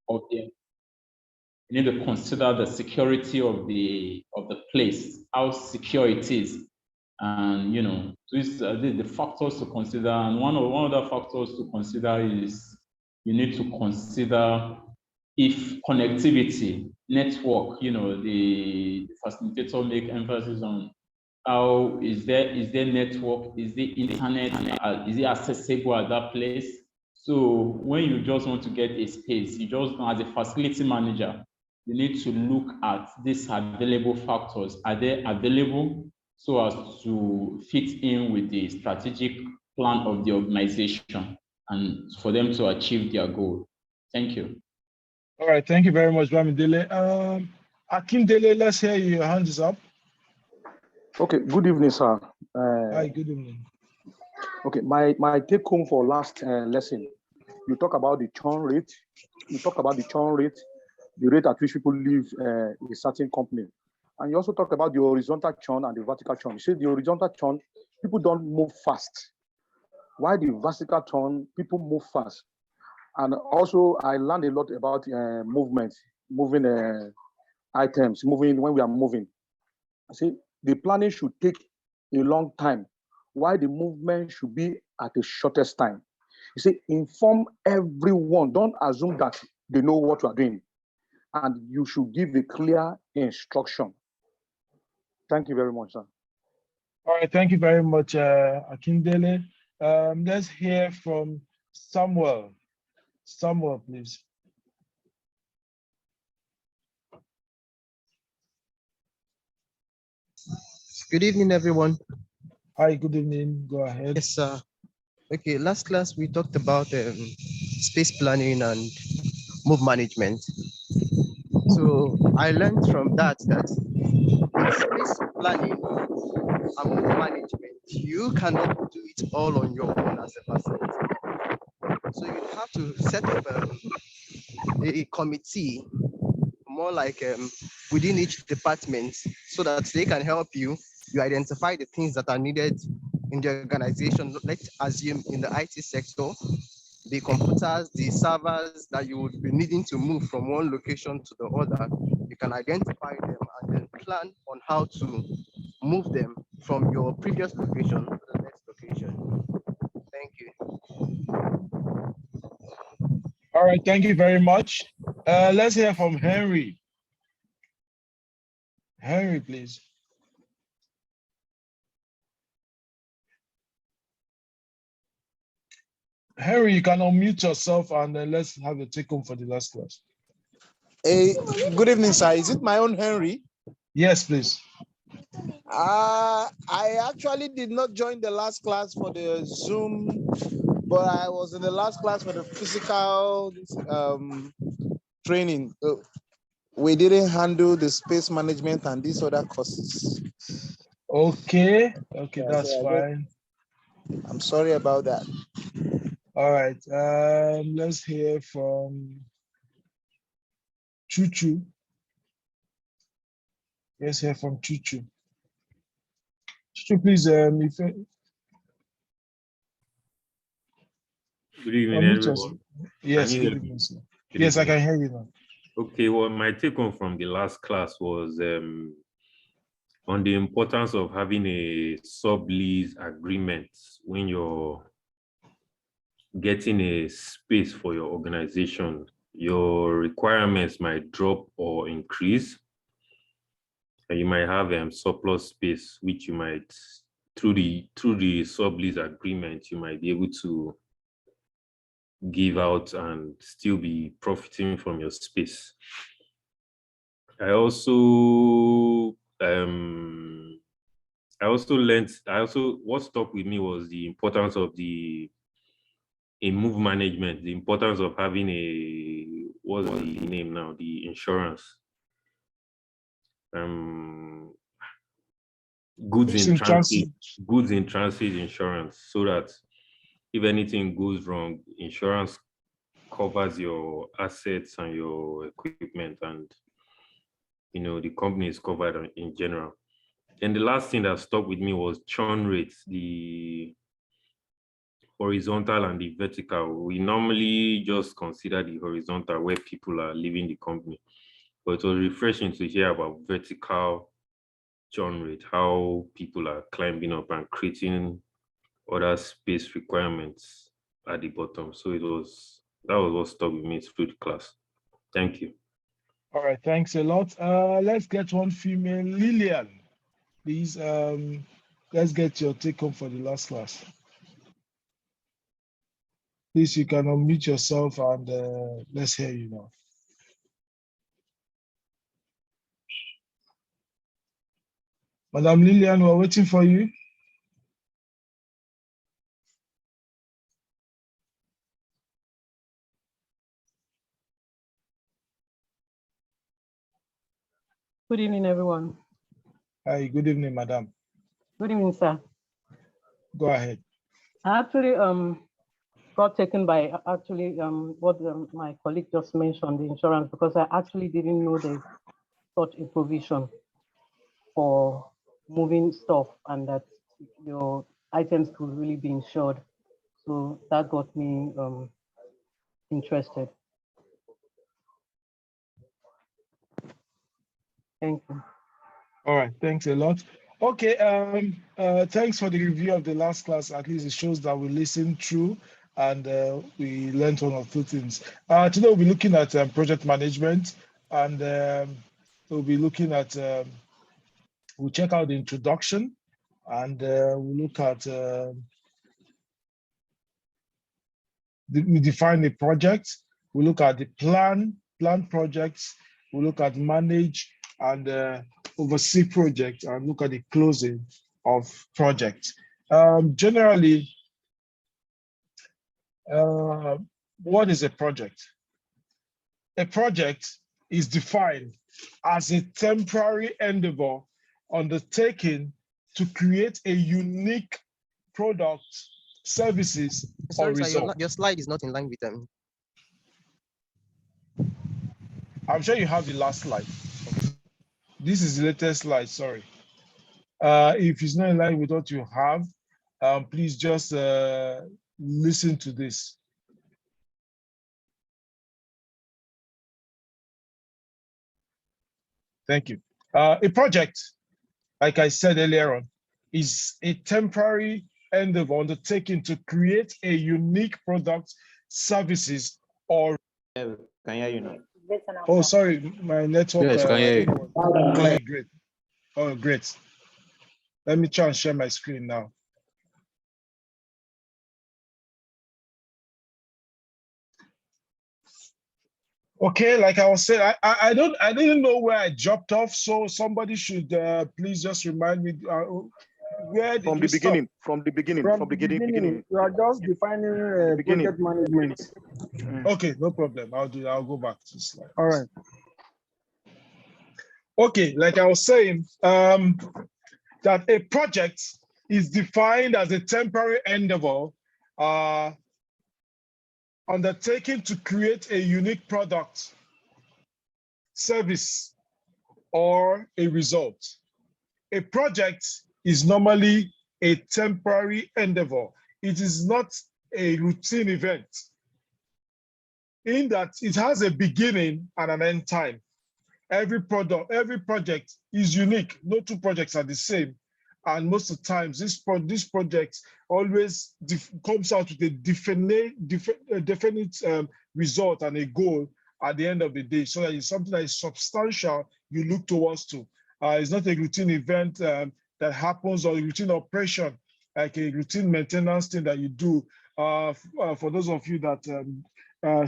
of the, you need to consider the security of the place, how secure it is, and these are the factors to consider. And one of the factors to consider is you need to consider if connectivity, network, the facilitator make emphasis on how is there network, is the internet, is it accessible at that place? So when you just want to get a space, you just, as a facility manager, you need to look at these available factors. Are they available so as to fit in with the strategic plan of the organization and for them to achieve their goal? Thank you. All right, thank you very much, Bamidele. Akindele, let's hear you. Your hand is up. Okay, good evening, sir. Hi, good evening. Okay, my take home for last lesson, you talk about the churn rate. You talk about the churn rate, the rate at which people leave a certain company. And you also talk about the horizontal churn and the vertical churn. You say the horizontal churn, people don't move fast. While the vertical churn, people move fast. And also, I learned a lot about movement, moving items, moving when we are moving. See, the planning should take a long time, while the movement should be at the shortest time. You see, inform everyone. Don't assume that they know what you are doing. And you should give a clear instruction. Thank you very much, sir. All right, thank you very much, Akindele. Let's hear from Samuel. Samuel, please. Good evening, everyone. Hi, good evening. Go ahead. Yes, sir. Okay, last class we talked about space planning and move management. So I learned from that space planning and move management, you cannot do it all on your own as a facilitator. So you have to set up a committee, more like within each department, so that they can help you. You identify the things that are needed in the organization. Let's assume in the IT sector, the computers, the servers that you would be needing to move from one location to the other. You can identify them and then plan on how to move them from your previous location to the next location. Thank you. All right, thank you very much. Let's hear from Henry. Henry, please. Henry, you can unmute yourself and then let's have a take home for the last class. Hey, good evening, sir. Is it my own Henry? Yes, please. I actually did not join the last class for the Zoom, but I was in the last class for the physical training. We didn't handle the space management and these other courses. Okay, Yeah, that's so fine. I'm sorry about that. All right, let's hear from Chuchu. Let's hear from Chuchu. Chuchu, please, if Good evening, everyone. Yes, good evening, sir. Yes, I can hear you now. Okay, well, my take home from the last class was on the importance of having a sublease agreement when you're getting a space for your organization. Your requirements might drop or increase, and you might have surplus space, which you might, through the sublease agreement, you might be able to give out and still be profiting from your space. I also what stuck with me was the importance of in move management, the importance of having what's the name now, the insurance, goods in transit insurance, so that if anything goes wrong, insurance covers your assets and your equipment, and the company is covered in general. And the last thing that stuck with me was churn rates. horizontal and the vertical. We normally just consider the horizontal where people are leaving the company, but it was refreshing to hear about vertical churn rate, how people are climbing up and creating other space requirements at the bottom. So that was what stuck with me through the class. Thank you. All right, thanks a lot. Let's get one female, Lillian. Please, let's get your take home for the last class. Please, you can unmute yourself and let's hear you now. Madam Lillian, we're waiting for you. Good evening, everyone. Hi, good evening, madam. Good evening, sir. Go ahead. I actually got taken by what my colleague just mentioned, the insurance, because I actually didn't know there's such a provision for moving stuff and that your items could really be insured. So that got me interested. Thank you. All right, thanks a lot. Okay, thanks for the review of the last class. At least it shows that we listened through and we learned one or two things. Today we'll be looking at project management, and we'll be looking at, we'll check out the introduction, and we'll look at, we define the project, we'll look at the plan projects, we'll look at manage and oversee project, and look at the closing of project. Generally, what is a project? A project is defined as a temporary endeavor undertaken to create a unique product, services, or Sorry, sir, result. your slide is not in line with them. I'm sure you have the last slide. This is the latest slide, sorry. If it's not in line with what you have, please just listen to this. Thank you. A project, like I said earlier on, is a temporary endeavor undertaken to create a unique product, services, or. Can hear you now. Oh, sorry, my network. Yes, can hear you. Okay, great. Oh, great. Let me try and share my screen now. Okay, like I was saying, I didn't know where I dropped off, so somebody should please just remind me where did From the beginning, from the beginning. You are just defining project management. Okay, no problem. I'll go back to the slide. All right. Okay, like I was saying, that a project is defined as a temporary endeavor undertaken to create a unique product, service, or a result. A project is normally a temporary endeavor. It is not a routine event, in that it has a beginning and an end time. Every project is unique. No two projects are the same. And most of the times, this project always comes out with a definite result and a goal at the end of the day, so that it's something that is substantial you look towards to. It's not a routine event that happens, or a routine operation, like a routine maintenance thing that you do. For those of you that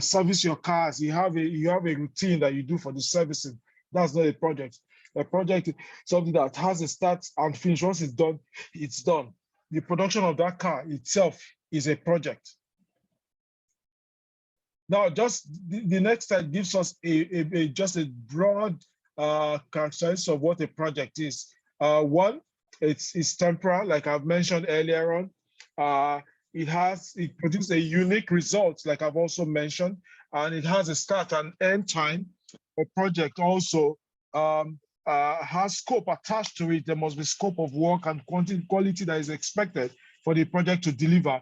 service your cars, you have a routine that you do for the servicing. That's not a project. A project is something that has a start and finish. Once it's done, it's done. The production of that car itself is a project. Now, just the next slide gives us just a broad characteristics of what a project is. One, it's temporal, like I've mentioned earlier on. It produces a unique result, like I've also mentioned, and it has a start and end time. A project also has scope attached to it. There must be scope of work and quality that is expected for the project to deliver.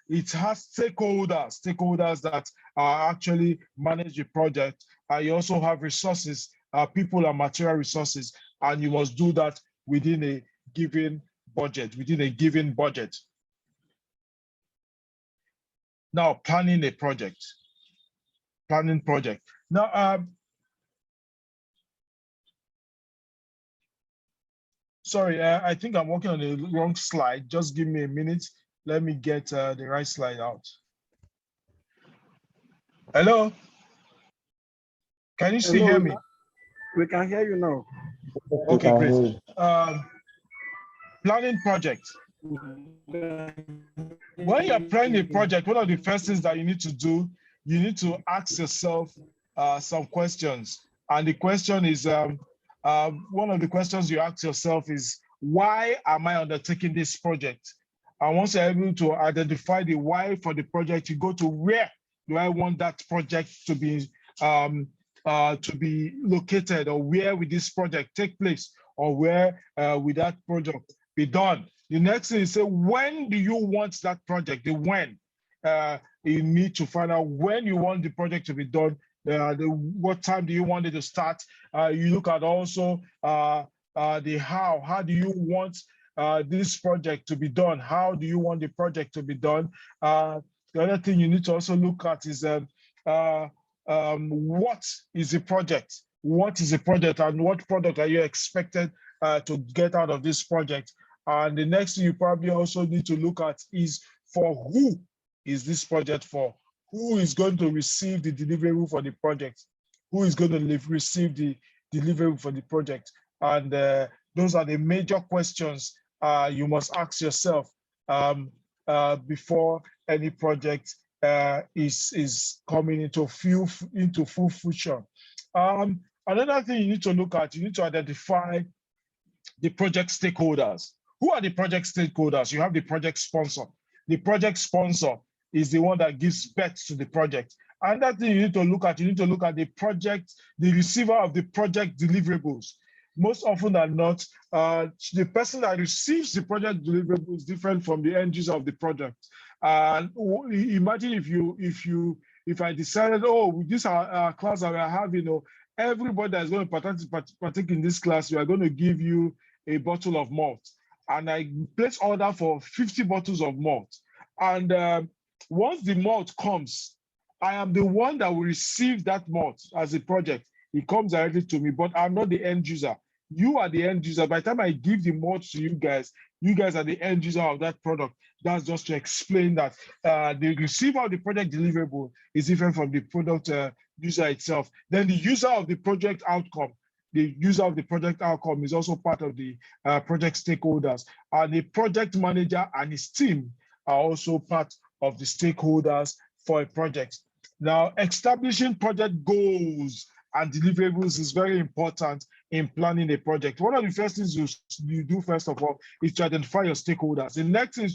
it has stakeholders that actually manage the project. You also have resources, people and material resources, and you must do that within a given budget. Now, planning project. Now, sorry, I think I'm working on the wrong slide. Just give me a minute. Let me get the right slide out. Hello? Can you still hear me? We can hear you now. Okay, great. Planning project. When you're planning a project, one of the first things that you need to do, you need to ask yourself some questions. And the question is, one of the questions you ask yourself is, why am I undertaking this project? And once you're able to identify the why for the project, you go to where do I want that project to be located, or where will this project take place, or where will that project be done? The next thing is, say, when do you want that project? The when. You need to find out when you want the project to be done. What time do you want it to start? You look at also the how. How do you want this project to be done? How do you want the project to be done? The other thing you need to also look at is what is the project? What is the project, and what product are you expected to get out of this project? And the next thing you probably also need to look at is, for who is this project for? Who is going to receive the deliverable for the project? Who is going to receive the deliverable for the project? And those are the major questions you must ask yourself before any project is coming into full fruition. Another thing you need to look at, you need to identify the project stakeholders. Who are the project stakeholders? You have the project sponsor. The project sponsor is the one that gives birth to the project. And that thing you need to look at, the project, the receiver of the project deliverables. Most often than not, the person that receives the project deliverables is different from the end user of the project. And imagine if I decided, oh, this class that we are having, everybody that is going to partake in this class, we are going to give you a bottle of malt. And I place order for 50 bottles of malt. And once the malt comes, I am the one that will receive that malt as a project. It comes directly to me, but I'm not the end user. You are the end user. By the time I give the malt to you guys are the end user of that product. That's just to explain that the receiver of the project deliverable is different from the product user itself. Then the user of the project outcome. The user of the project outcome is also part of the project stakeholders. And the project manager and his team are also part of the stakeholders for a project. Now, establishing project goals and deliverables is very important in planning a project. One of the first things you do, first of all, is to identify your stakeholders. The next thing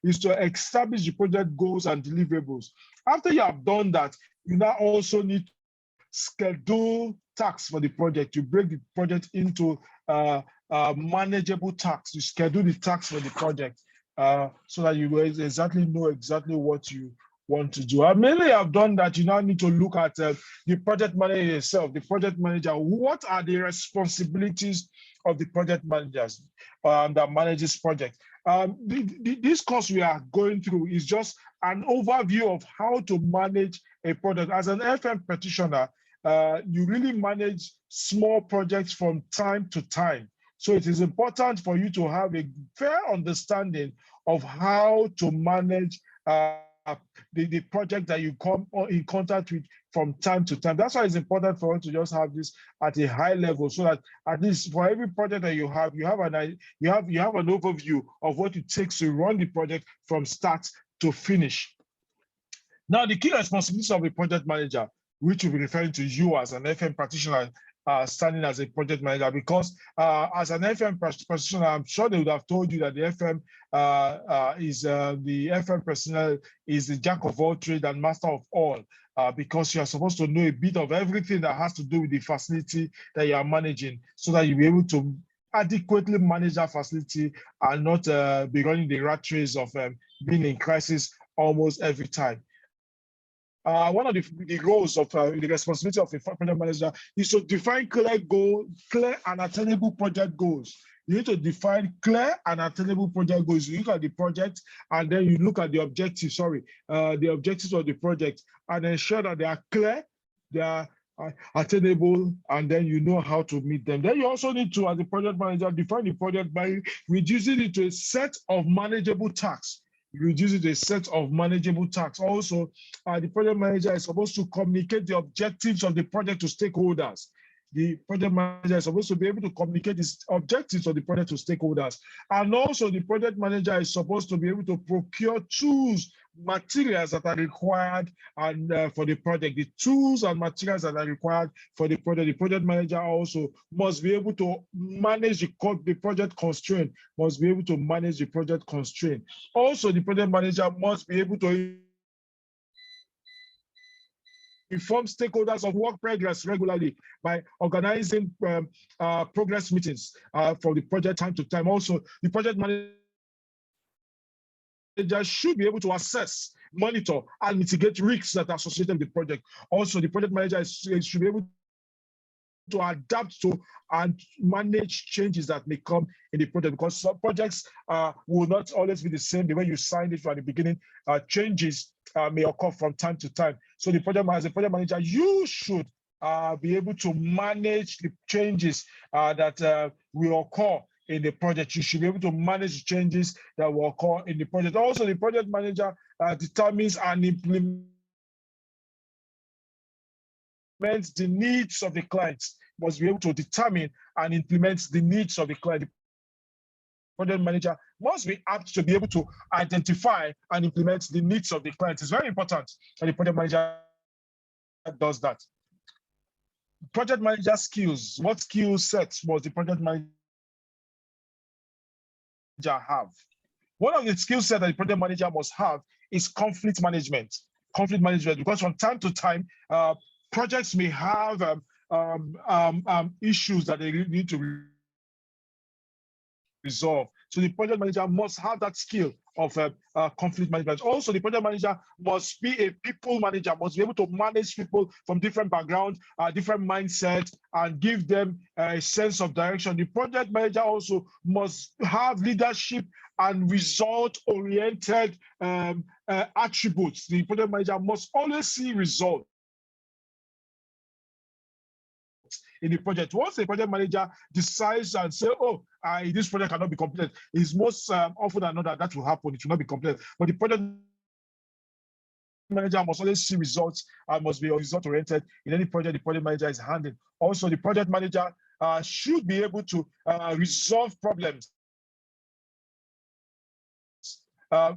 is to establish the project goals and deliverables. After you have done that, you now also need to schedule tasks for the project. You break the project into manageable tasks. You schedule the tasks for the project so that you will know exactly what you want to do. And mainly I've done that. You now need to look at the project manager itself, the project manager. What are the responsibilities of the project managers that manages project? This course we are going through is just an overview of how to manage a project. As an FM practitioner, you really manage small projects from time to time. So it is important for you to have a fair understanding of how to manage the project that you come in contact with from time to time. That's why it's important for us to just have this at a high level, so that at least for every project that you have an overview of what it takes to run the project from start to finish. Now, the key responsibilities of a project manager, which will be referring to you as an FM practitioner, standing as a project manager, because as an FM practitioner, I'm sure they would have told you that the FM personnel is the jack of all trades and master of all, because you are supposed to know a bit of everything that has to do with the facility that you are managing, so that you'll be able to adequately manage that facility and not be running the rat race of being in crisis almost every time. One of the roles of the responsibility of a project manager is to define clear and attainable project goals. You need to define clear and attainable project goals. You look at the project and then you look at the objectives, the objectives of the project, and ensure that they are clear, they are attainable, and then you know how to meet them. Then you also need to, as a project manager, define the project by reducing it to a set of manageable tasks. Reduce it to a set of manageable tasks. Also, the project manager is supposed to communicate the objectives of the project to stakeholders. The project manager is supposed to be able to communicate the objectives of the project to stakeholders. And also the project manager is supposed to be able to procure tools, materials that are required and for the project. The tools and materials that are required for the project manager also must be able to manage the project constraint, must be able to manage the project constraint. Also, the project manager must be able to inform stakeholders of work progress regularly by organizing progress meetings for the project time to time. Also, the project manager should be able to assess, monitor, and mitigate risks that are associated with the project. Also, the project manager should be able to adapt to and manage changes that may come in the project, because some projects will not always be the same. The way you signed it from the beginning, changes may occur from time to time. So the project, as a project manager, you should be able to manage the changes that will occur in the project. You should be able to manage the changes that will occur in the project. Also, the project manager determines and implements the needs of the clients, must be able to determine and implement the needs of the client. The project manager must be apt to be able to identify and implement the needs of the client. It's very important that the project manager does that. Project manager skills. What skill sets must the project manager have? One of the skill sets that the project manager must have is conflict management. Conflict management, because from time to time, projects may have issues that they need to resolve. So the project manager must have that skill of conflict management. Also, the project manager must be a people manager, must be able to manage people from different backgrounds, different mindsets, and give them a sense of direction. The project manager also must have leadership and result-oriented attributes. The project manager must always see results in the project. Once the project manager decides and say, oh, this project cannot be completed, it's most often than not that will happen. It will not be completed. But the project manager must always see results and must be result-oriented in any project the project manager is handling. Also, the project manager should be able to resolve problems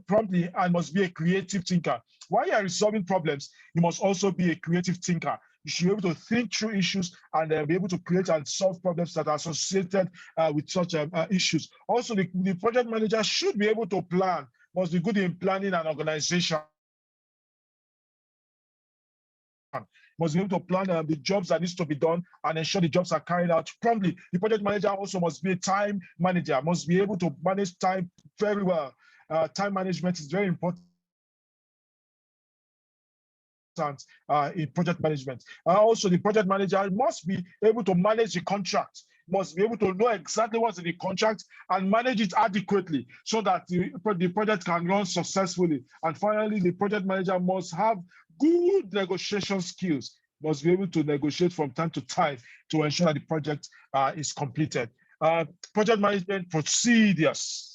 promptly and must be a creative thinker. While you are resolving problems, you must also be a creative thinker. You should be able to think through issues and be able to create and solve problems that are associated with such issues. Also, the project manager should be able to plan, must be good in planning and organization. Must be able to plan the jobs that needs to be done and ensure the jobs are carried out promptly. The project manager also must be a time manager, must be able to manage time very well. Time management is very important in project management. Also, the project manager must be able to manage the contract, must be able to know exactly what's in the contract and manage it adequately so that the project can run successfully. And finally, the project manager must have good negotiation skills, must be able to negotiate from time to time to ensure that the project is completed. Project management procedures.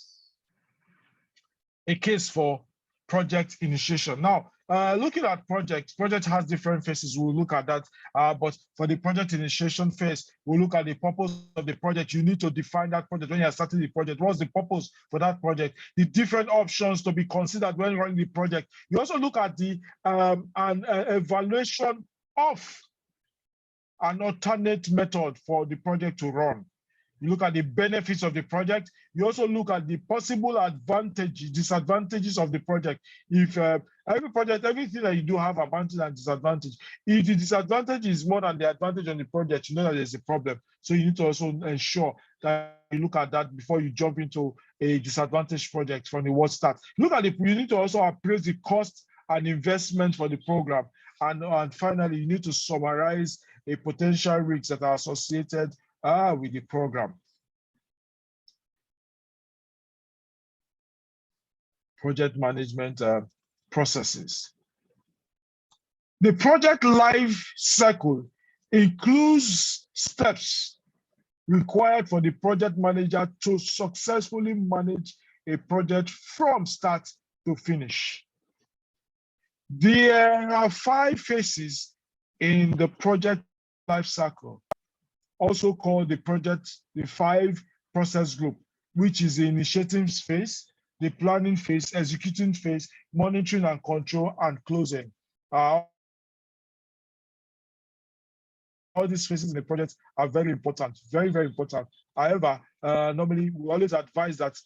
A case for project initiation. Now, looking at project has different phases. We'll look at that. But for the project initiation phase, we'll look at the purpose of the project. You need to define that project when you're starting the project. What's the purpose for that project? The different options to be considered when running the project. You also look at the evaluation of an alternate method for the project to run. You look at the benefits of the project. You also look at the possible advantages, disadvantages of the project. If Every project, everything that you do have advantage and disadvantage. If the disadvantage is more than the advantage on the project, you know that there's a problem. So you need to also ensure that you look at that before you jump into a disadvantaged project from the word start. Look at you need to also appraise the cost and investment for the program. And finally, you need to summarize a potential risks that are associated with the program. Project management processes. The project life cycle includes steps required for the project manager to successfully manage a project from start to finish. There are 5 phases in the project life cycle, also called the 5 process group, which is the initiating phase, the planning phase, executing phase, monitoring and control, and closing. All these phases in the project are very important, very, very important. However, normally we always advise that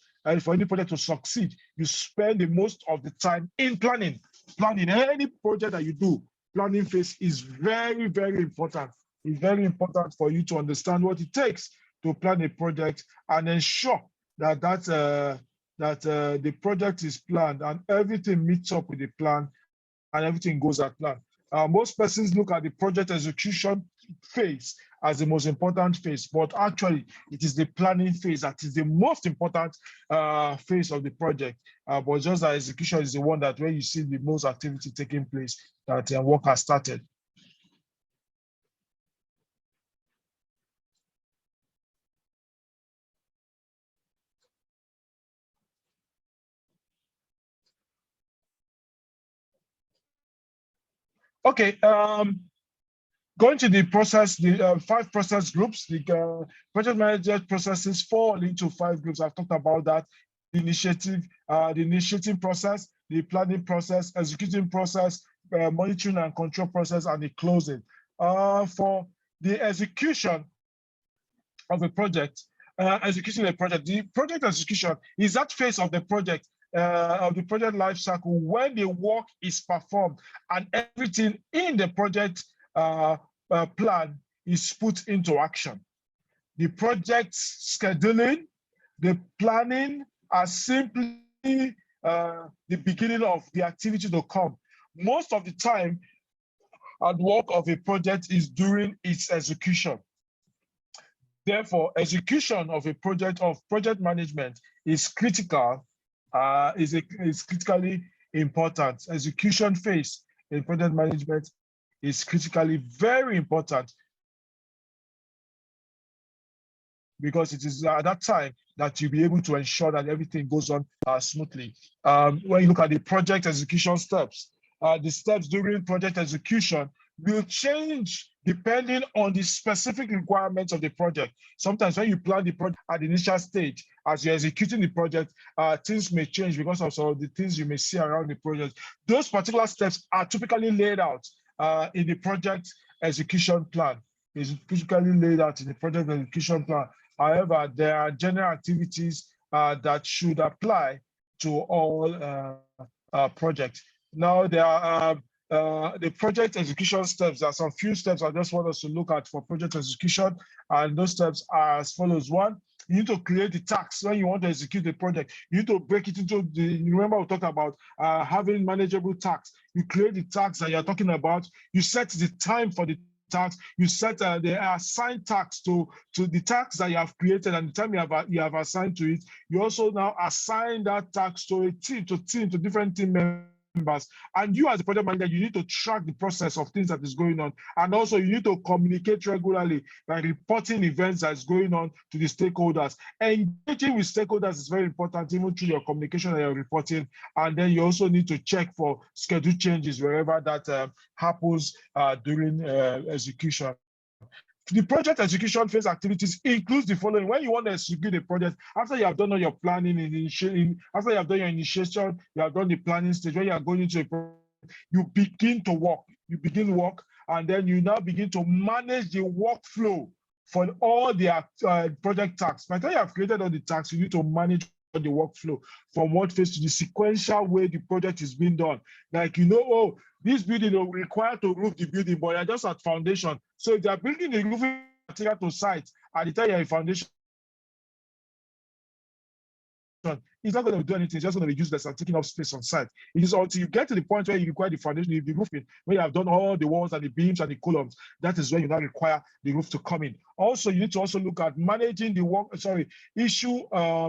for any project to succeed, you spend the most of the time in planning. Planning, any project that you do, planning phase is very, very important. It's very important for you to understand what it takes to plan a project and ensure that the project is planned and everything meets up with the plan and everything goes as planned. Most persons look at the project execution phase as the most important phase, but actually it is the planning phase that is the most important phase of the project. But just that execution is the one that where you see the most activity taking place, that work has started. Okay, going to the process, the 5 process groups, the project manager processes fall into 5 groups. I've talked about that: the initiating process, the planning process, executing process, monitoring and control process, and the closing. For the execution of a project, the project execution is that phase of the project life cycle when the work is performed and everything in the project plan is put into action. The project scheduling, the planning are simply the beginning of the activity to come. Most of the time, hard work of a project is during its execution. Therefore, execution of a project management is critical, is critically important. Execution phase in project management is critically very important because it is at that time that you'll be able to ensure that everything goes on smoothly. When you look at the project execution steps, the steps during project execution will change depending on the specific requirements of the project. Sometimes when you plan the project at the initial stage, as you're executing the project, things may change because of some of the things you may see around the project. Those particular steps are typically laid out in the project execution plan. It's typically laid out in the project execution plan. However, there are general activities that should apply to all projects. Now, there are the project execution steps. There are some few steps I just want us to look at for project execution, and those steps are as follows. 1, you need to create the tasks. When you want to execute the project, you need to break it into you remember we talked about having manageable tasks. You create the tasks that you're talking about. You set the time for the tasks. You set the assigned tasks to the tasks that you have created, and the time you have assigned to it. You also now assign that task to a team, to different team members. And you as a project manager, you need to track the process of things that is going on. And also you need to communicate regularly by reporting events that's going on to the stakeholders. Engaging with stakeholders is very important, even through your communication and your reporting. And then you also need to check for schedule changes wherever that happens during execution. The project execution phase activities includes the following. When you want to execute a project, after you have done all your planning, after you have done your initiation, you have done the planning stage, when you are going into a project, you begin to work. You begin work, and then you now begin to manage the workflow for all the project tasks. By the time you have created all the tasks, you need to manage the workflow from what phase to the sequential way the project is being done. Like, you know, oh, this building will require to roof the building, but you're just at foundation. So if they're bringing the roofing material to site at the time you're in foundation, it's not going to do anything. It's just going to be useless and taking up space on site. It is until you get to the point where you require the foundation, the roofing, when you have done all the walls and the beams and the columns, that is when you now require the roof to come in. Also, you need to also look at managing the work, issue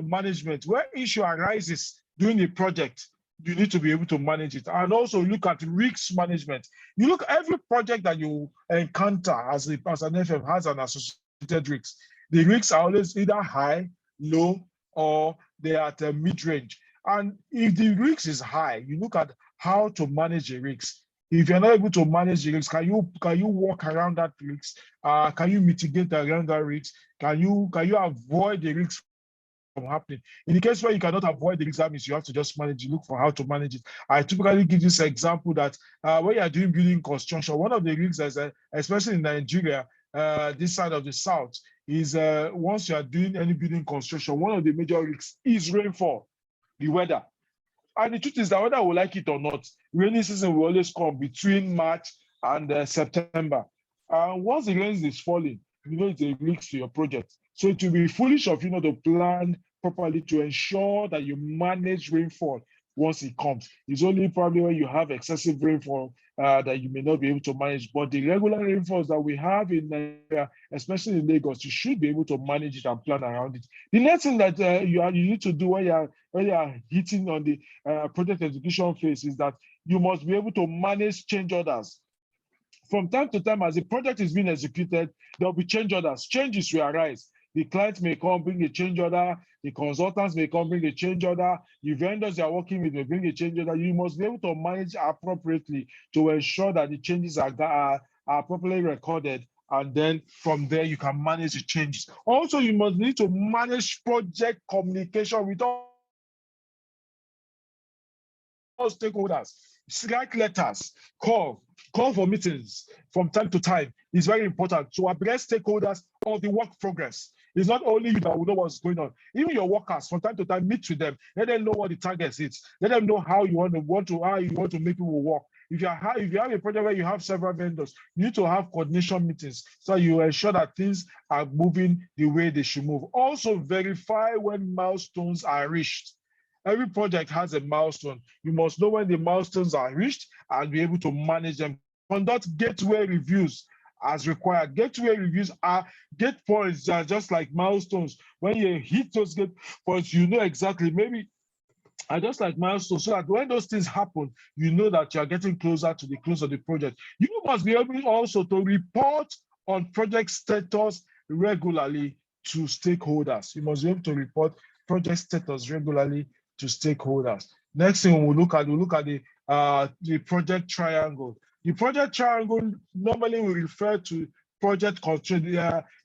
management. Where issue arises during the project, you need to be able to manage it. And also look at risk management. You look at every project that you encounter as an FM has an associated risk. The risks are always either high, low, or they are at a mid-range. And if the risk is high, you look at how to manage the risk. If you're not able to manage the risk, can you walk around that risk? Can you mitigate around that risk? Can you avoid the risk from happening? In the case where you cannot avoid the risk, that means you have to just manage it, look for how to manage it. I typically give this example that when you are doing building construction, one of the risks is, especially in Nigeria, this side of the South, is once you are doing any building construction, one of the major risks is rainfall, the weather. And the truth is that whether we like it or not, rainy season will always come between March and September. And once the rain is falling, you know it's a risk to your project. So it will be foolish of you not to plan properly to ensure that you manage rainfall once it comes. It's only probably when you have excessive rainfall that you may not be able to manage. But the regular rainfalls that we have in Nigeria, especially in Lagos, you should be able to manage it and plan around it. The next thing that you need to do when you are hitting on the project execution phase is that you must be able to manage change orders. From time to time, as the project is being executed, there will be change orders. Changes will arise. The client may come bring a change order. The consultants may come bring a change order. The vendors you are working with may bring a change order. You must be able to manage appropriately to ensure that the changes are properly recorded. And then from there, you can manage the changes. Also, you must need to manage project communication with all stakeholders. Write letters, call for meetings from time to time. It's very important to address stakeholders of the work progress. It's not only you that will know what's going on. Even your workers, from time to time, meet with them. Let them know what the target is. Let them know how you want to make people work. If you have a project where you have several vendors, you need to have coordination meetings so you ensure that things are moving the way they should move. Also, verify when milestones are reached. Every project has a milestone. You must know when the milestones are reached and be able to manage them. Conduct gateway reviews as required. Gateway reviews are gate points are just like milestones. When you hit those gate points, you know exactly, maybe are just like milestones, so that when those things happen, you know that you are getting closer to the close of the project. You must be able also to report on project status regularly to stakeholders. You must be able to report project status regularly to stakeholders. Next thing we'll look at the project triangle. The project triangle normally will refer to project constraint.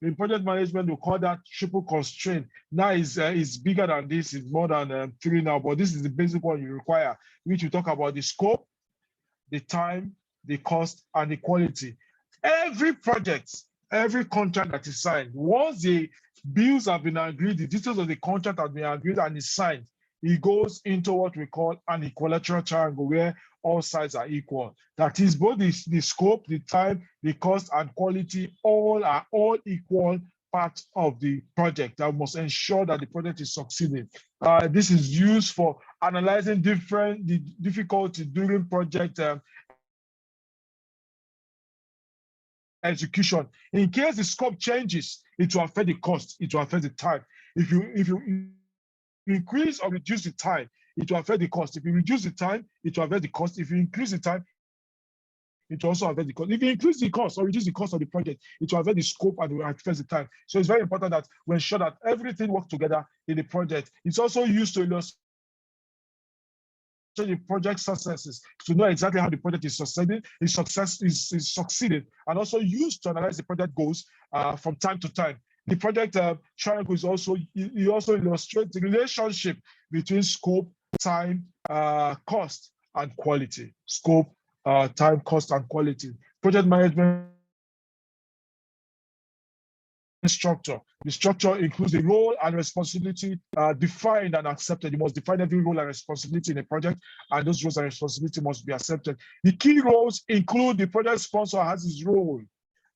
In project management, we call that triple constraint. Now it's bigger than this, it's more than 3 now, but this is the basic one you require, which we talk about the scope, the time, the cost, and the quality. Every project, every contract that is signed, once the bills have been agreed, the details of the contract have been agreed and is signed, it goes into what we call an equilateral triangle where all sides are equal. That is both the scope, the time, the cost, and quality are all equal parts of the project that must ensure that the project is succeeding. This is used for analyzing the difficulty during project execution. In case the scope changes, it will affect the cost, it will affect the time. If you increase or reduce the time, it will affect the cost. If you reduce the time, it will affect the cost. If you increase the time, it will also affect the cost. If you increase the cost or reduce the cost of the project, it will affect the scope and will affect the time. So it's very important that we ensure that everything works together in the project. It's also used to illustrate the project successes, to know exactly how the project is succeeding, is succeeding, and also used to analyze the project goals from time to time. The project triangle is also illustrates the relationship between scope, time, cost, and quality. Scope, time, cost, and quality. Project management structure. The structure includes the role and responsibility defined and accepted. You must define every role and responsibility in a project, and those roles and responsibility must be accepted. The key roles include the project sponsor has his role.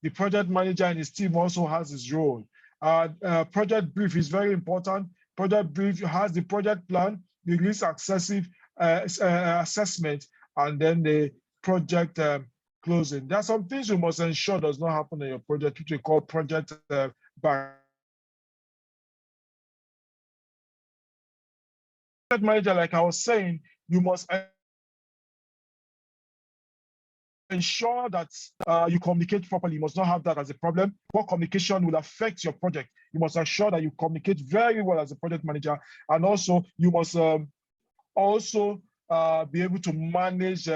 The project manager and his team also has his role. Project brief is very important. Project brief has the project plan, the risk assessment, and then the project closing. There are some things you must ensure does not happen in your project, which we call project back. Project manager, like I was saying, you must ensure that you communicate properly. You must not have that as a problem. Poor communication will affect your project. You must ensure that you communicate very well as a project manager, and also you must also be able to manage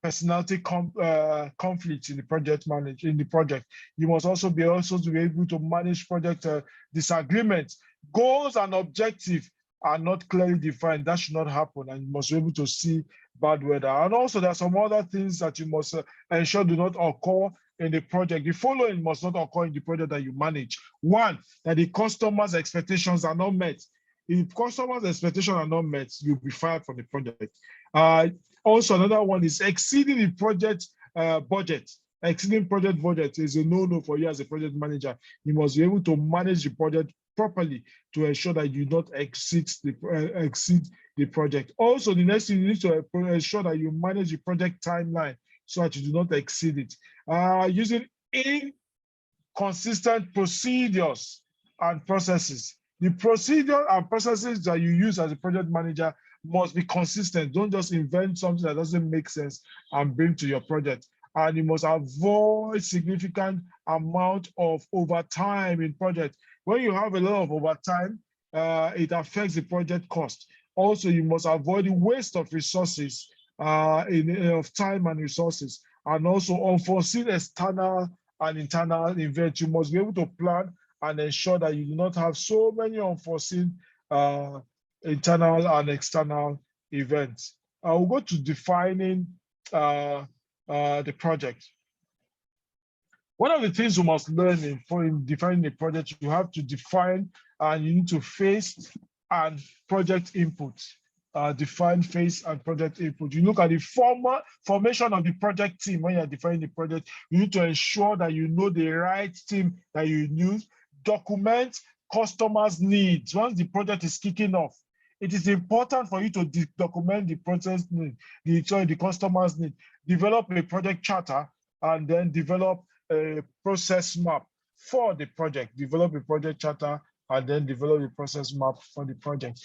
personality conflicts in the project. You must also be able to manage project disagreements. Goals and objectives are not clearly defined. That should not happen, and you must be able to see bad weather. And also there are some other things that you must ensure do not occur in the project. The following must not occur in the project that you manage. One, that the customer's expectations are not met. If customers' expectations are not met, you'll be fired from the project. Also, another one is exceeding the project budget. Exceeding project budget is a no-no for you as a project manager. You must be able to manage the project properly to ensure that you don't exceed the project. Also, the next thing you need to ensure that you manage the project timeline so that you do not exceed it. Using inconsistent procedures and processes. The procedure and processes that you use as a project manager must be consistent. Don't just invent something that doesn't make sense and bring to your project. And you must avoid significant amount of overtime in project. When you have a lot of overtime, it affects the project cost. Also, you must avoid the waste of resources, of time and resources, and also unforeseen external and internal events. You must be able to plan and ensure that you do not have so many unforeseen internal and external events. I will go to defining the project. One of the things you must learn in defining a project, you have to define and you need to phase and project input. Define phase and project input. You look at the formation of the project team when you're defining the project. You need to ensure that you know the right team that you use. Document customers' needs. Once the project is kicking off, it is important for you to document the process need, the customer's need. Develop a project charter and then develop a process map for the project. Develop a project charter and then develop a process map for the project.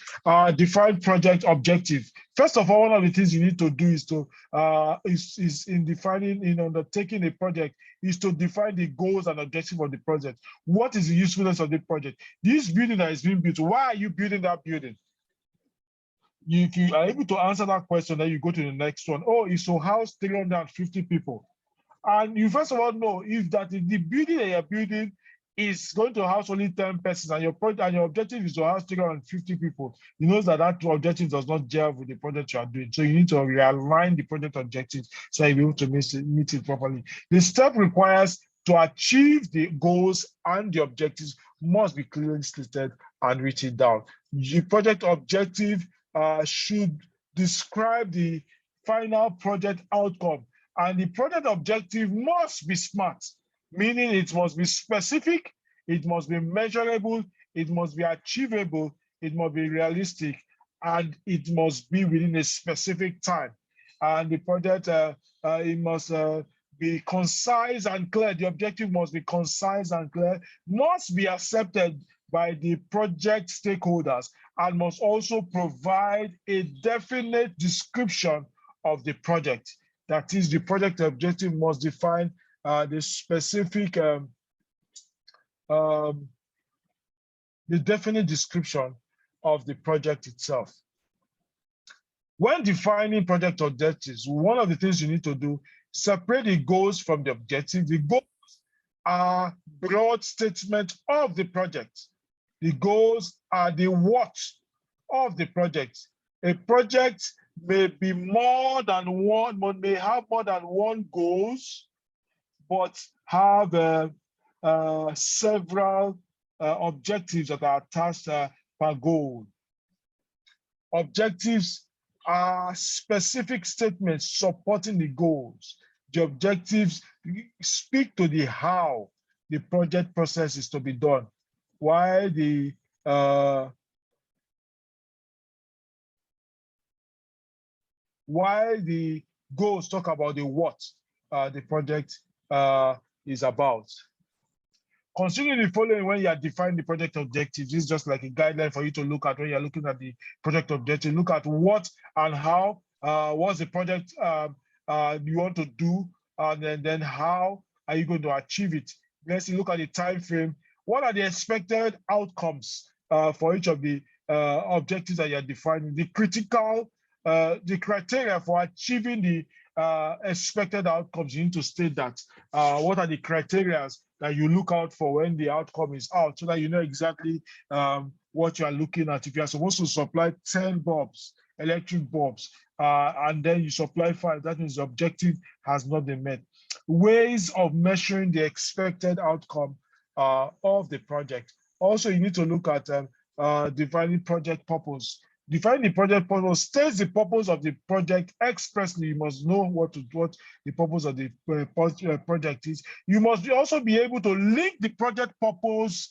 Define project objective. First of all, one of the things you need to do is to in undertaking a project is to define the goals and objectives of the project. What is the usefulness of the project? This building that is being built, why are you building that building? If you are able to answer that question, then you go to the next one. Oh, it's to house 350 people. And you first of all know if the building that you're building is going to house only 10 persons and your project and your objective is to house 350 people, you know that objective does not gel with the project you are doing. So you need to realign the project objectives so you'll be able to meet it properly. The step requires to achieve the goals and the objectives must be clearly stated and written down. The project objective should describe the final project outcome, and the project objective must be SMART, meaning it must be specific, it must be measurable, it must be achievable, it must be realistic, and it must be within a specific time. And the project, it must be concise and clear. The objective must be concise and clear, must be accepted by the project stakeholders, and must also provide a definite description of the project. That is, the project objective must define the specific, the definite description of the project itself. When defining project objectives, one of the things you need to do, separate the goals from the objective. The goals are broad statement of the project. The goals are the what of the project. A project may be more than one, may have more than one goals, but have several objectives that are attached per goal. Objectives are specific statements supporting the goals. The objectives speak to the how the project process is to be done, while the goals talk about the what the project is about. Considering the following when you are defining the project objectives, this is just like a guideline for you to look at when you're looking at the project objective. Look at what and how, what's the project you want to do, and then how are you going to achieve it. Let's look at the time frame. What are the expected outcomes for each of the objectives that you're defining? The criteria for achieving the expected outcomes, you need to state that. What are the criteria that you look out for when the outcome is out, so that you know exactly what you are looking at. If you are supposed to supply 10 bulbs, electric bulbs, and then you supply 5, that means the objective has not been met. Ways of measuring the expected outcome of the project. Also, you need to look at defining project purpose. Defining the project purpose states the purpose of the project expressly. You must know what the purpose of the project is. You must also be able to link the project purpose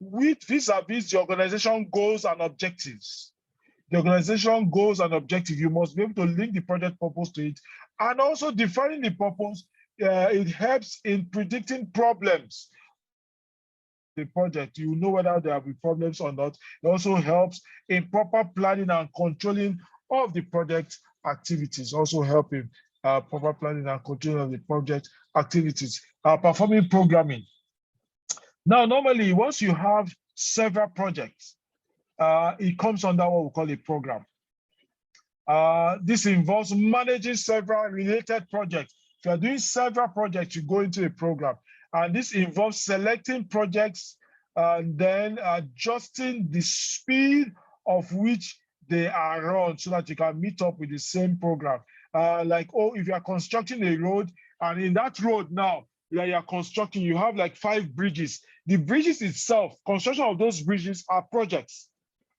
with vis-a-vis the organization goals and objectives. The organization goals and objectives, you must be able to link the project purpose to it. And also defining the purpose, it helps in predicting problems. The project, you know whether there will be problems or not. It also helps in proper planning and controlling of the project activities. Also helping proper planning and controlling of the project activities. Performing programming. Now, normally, once you have several projects, it comes under what we call a program. This involves managing several related projects. If you're doing several projects, you go into a program. And this involves selecting projects and then adjusting the speed of which they are run so that you can meet up with the same program. Like, if you are constructing a road, and in that road now, that you are constructing, you have like 5 bridges. The bridges itself, construction of those bridges are projects,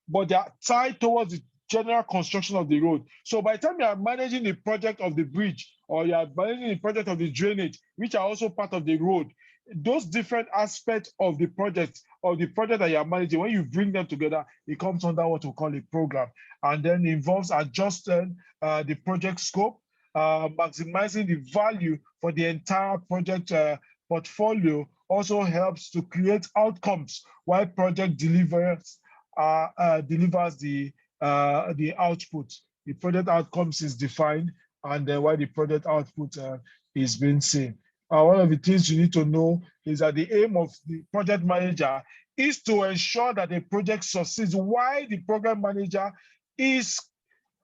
but they are tied towards the general construction of the road. So by the time you are managing the project of the bridge, or you are managing the project of the drainage, which are also part of the road, those different aspects of the project that you are managing, when you bring them together, it comes under what we call a program, and then involves adjusting the project scope, maximizing the value for the entire project portfolio. Also helps to create outcomes while project delivers the output. The project outcomes is defined, and then while the project output is being seen. One of the things you need to know is that the aim of the project manager is to ensure that the project succeeds, while the program manager is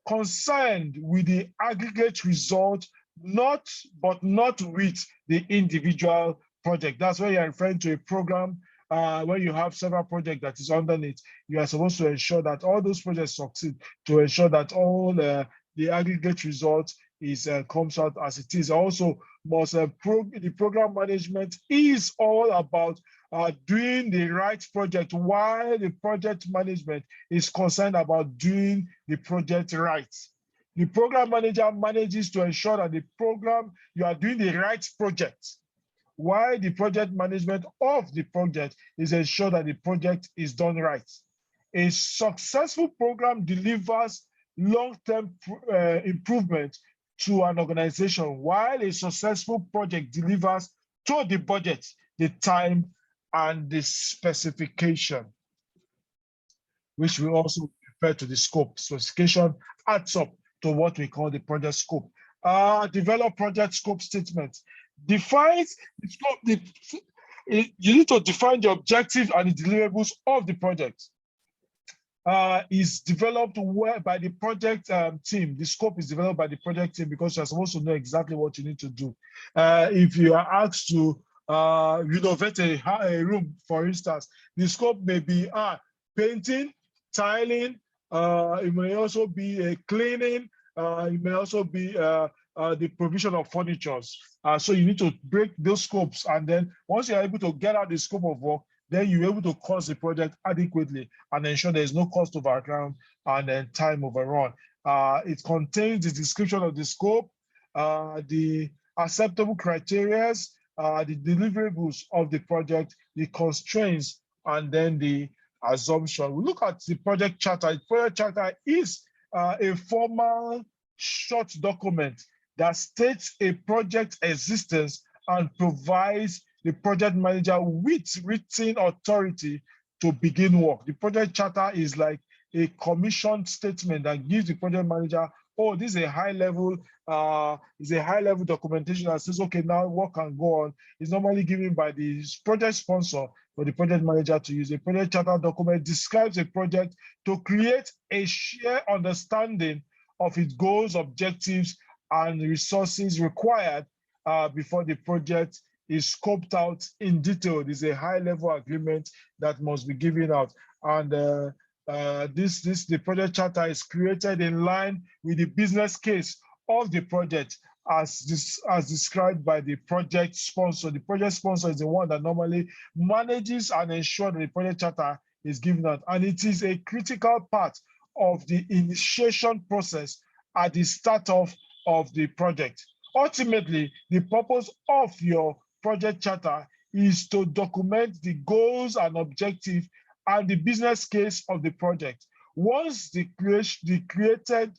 concerned with the aggregate result, but not with the individual project. That's why you're referring to a program. When you have several projects that is underneath, you are supposed to ensure that all those projects succeed, to ensure that all the aggregate result comes out as it is. Also, the program management is all about doing the right project, while the project management is concerned about doing the project right. The program manager manages to ensure that you are doing the right project, while the project management of the project is ensure that the project is done right. A successful program delivers long-term improvement to an organization, while a successful project delivers to the budget, the time, and the specification, which we also refer to the scope. Specification adds up to what we call the project scope. Develop project scope statement. Defines the scope. You need to define the objective and the deliverables of the project. Is developed by the project team. The scope is developed by the project team because you're supposed to know exactly what you need to do. If you are asked to renovate a room, for instance, the scope may be painting, tiling, it may also be cleaning, it may also be the provision of furniture. So you need to break those scopes, and then once you're able to get out the scope of work, then you're able to cost the project adequately and ensure there's no cost overrun and then time overrun. It contains the description of the scope, the acceptable criteria, the deliverables of the project, the constraints, and then the assumption. We look at the project charter. The project charter is a formal short document that states a project existence and provides the project manager with written authority to begin work. The project charter is like a commission statement that gives the project manager, oh, this is a high level documentation that says, okay, now work can go on. It's normally given by the project sponsor for the project manager to use. A project charter document describes a project to create a shared understanding of its goals, objectives, and resources required before the project is scoped out in detail. This is a high-level agreement that must be given out. And the project charter is created in line with the business case of the project as described by the project sponsor. The project sponsor is the one that normally manages and ensures that the project charter is given out. And it is a critical part of the initiation process at the start of the project. Ultimately, the purpose of your project charter is to document the goals and objectives and the business case of the project. Once created,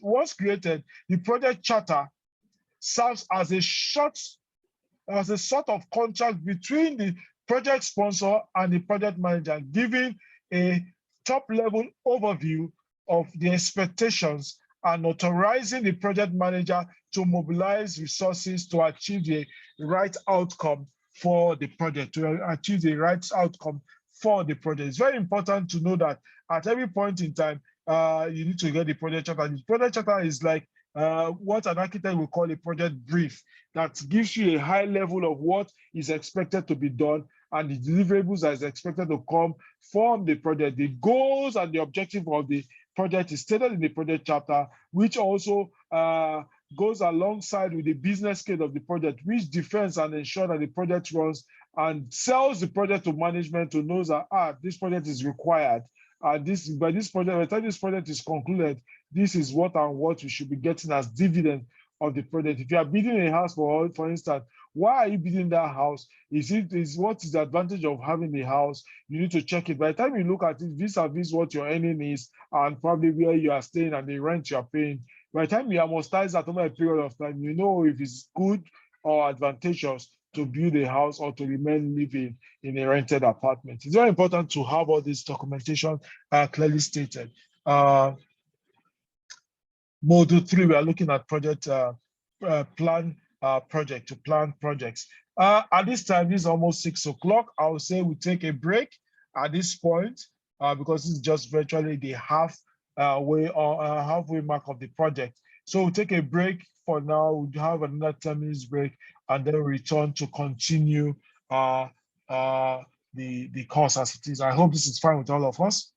the project charter serves as a sort of contract between the project sponsor and the project manager, giving a top-level overview of the expectations and authorizing the project manager to mobilize resources to achieve the right outcome for the project, It's very important to know that at every point in time, you need to get the project charter. The project charter is like what an architect will call a project brief that gives you a high level of what is expected to be done and the deliverables that is expected to come from the project. The goals and the objective of the project is stated in the project chapter, which also goes alongside with the business case of the project, which defends and ensures that the project runs and sells the project to management to know that this project is required. By the time this project is concluded, this is what we should be getting as dividend of the project. If you are building a house, for instance, why are you building that house? What is the advantage of having a house? You need to check it. By the time you look at it, vis-a-vis what your earning is and probably where you are staying and the rent you are paying. By the time you amortize that over a period of time, you know if it's good or advantageous to build a house or to remain living in a rented apartment. It's very important to have all this documentation clearly stated. Module 3, we are looking at project plan projects. At this time, this is almost 6 o'clock. I would say we take a break at this point because this is just virtually the halfway mark of the project. So we'll take a break for now. We'll have another 10 minutes break and then return to continue the course as it is. I hope this is fine with all of us.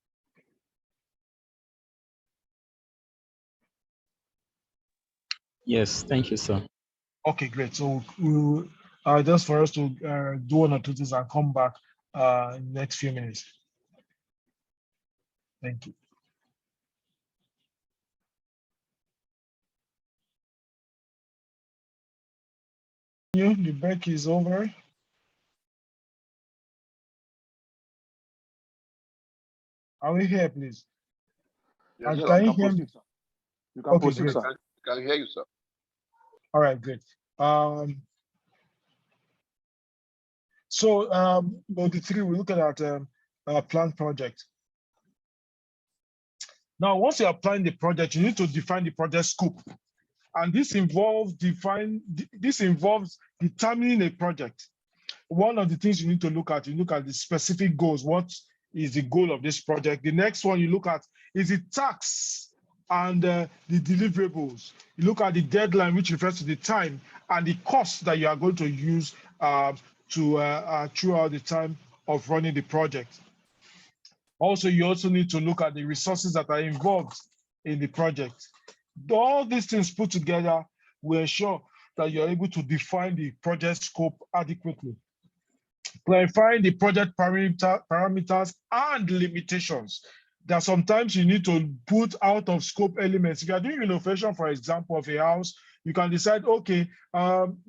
Yes, thank you, sir. Okay, great. So we'll, just for us to do one or two things and come back in the next few minutes. Thank you. The break is over. Are we here, please? Yes, Can you hear me? You can proceed, great. sir. Can hear you, sir. All right, good. Module 3, we're looking at planned project. Now, once you are planning the project, you need to define the project scope. And this involves determining a project. One of the things you need to look at the specific goals. What is the goal of this project? The next one you look at is the tasks and the deliverables. You look at the deadline, which refers to the time and the cost that you are going to use throughout the time of running the project. Also, you also need to look at the resources that are involved in the project. All these things put together will ensure that you're able to define the project scope adequately. clarifying the project parameters and limitations. That sometimes you need to put out of scope elements. If you are doing renovation, for example, of a house, you can decide, okay,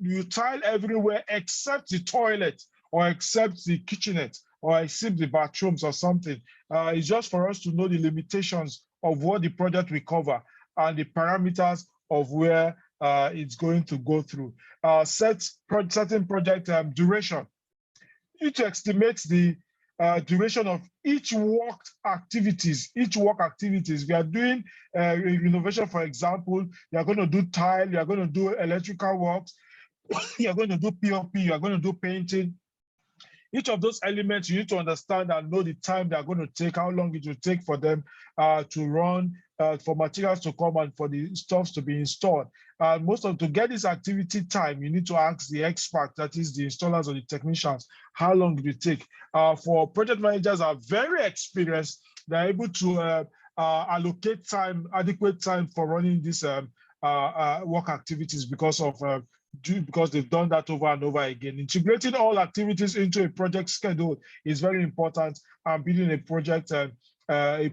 you tile everywhere except the toilet or except the kitchenette or except the bathrooms or something. It's just for us to know the limitations of what the project will cover and the parameters of where it's going to go through. Certain project duration. You need to estimate the duration of each work activities. If we are doing renovation, for example, you are going to do tile, you are going to do electrical works, you are going to do POP, you are going to do painting. Each of those elements, you need to understand and know the time they are going to take, how long it will take for them to run, for materials to come and for the stuffs to be installed. To get this activity time, you need to ask the expert, that is the installers or the technicians, how long it will take. For project managers are very experienced, they're able to allocate time, adequate time for running these work activities because they've done that over and over again. Integrating all activities into a project schedule is very important, and building a project, what we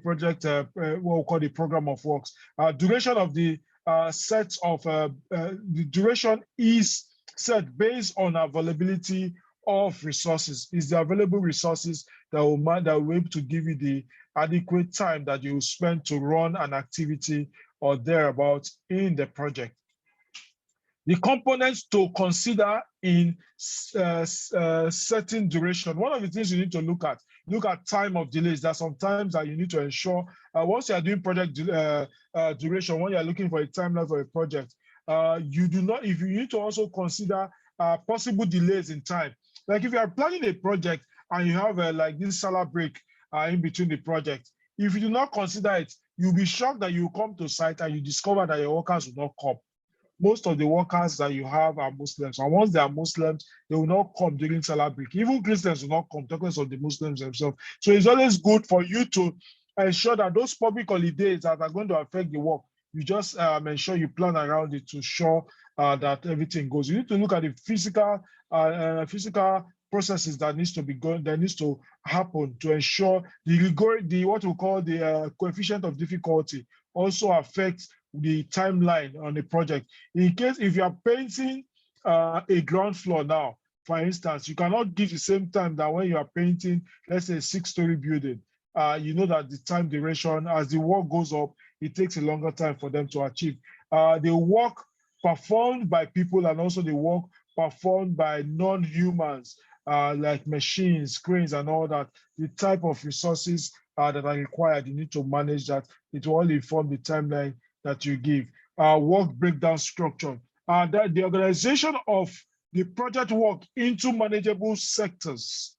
call the program of works. Duration of the the duration is set based on availability of resources. Is the available resources that will be able to give you the adequate time that you will spend to run an activity or thereabouts in the project. The components to consider in certain duration. One of the things you need to look at time of delays. That sometimes that you need to ensure once you are doing project duration, when you are looking for a timeline for a project, you need to also consider possible delays in time. Like if you are planning a project and you have like this salary break in between the project, if you do not consider it, you'll be shocked that you come to site and you discover that your workers will not come. Most of the workers that you have are Muslims. And once they are Muslims, they will not come during Salah break. Even Christians will not come, talking of the Muslims themselves. So it's always good for you to ensure that those public holidays that are going to affect the work, you just ensure you plan around it to ensure that everything goes. You need to look at the physical processes that needs to happen to ensure the what we call the coefficient of difficulty also affects the timeline on the project. In case if you are painting a ground floor now, for instance, you cannot give the same time that when you are painting, let's say, a 6-story building. You know that the time duration, as the work goes up, it takes a longer time for them to achieve. The work performed by people and also the work performed by non-humans, like machines, cranes, and all that, the type of resources that are required, you need to manage that. It will all inform the timeline that you give. Work breakdown structure. The organization of the project work into manageable sectors,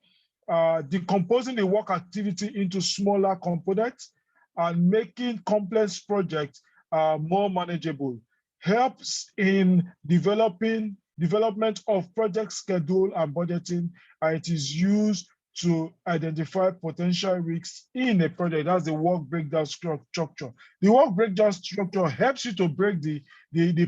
decomposing the work activity into smaller components and making complex projects more manageable helps in development of project schedule and budgeting, and it is used to identify potential risks in a project. That's the work breakdown structure. The work breakdown structure helps you to break the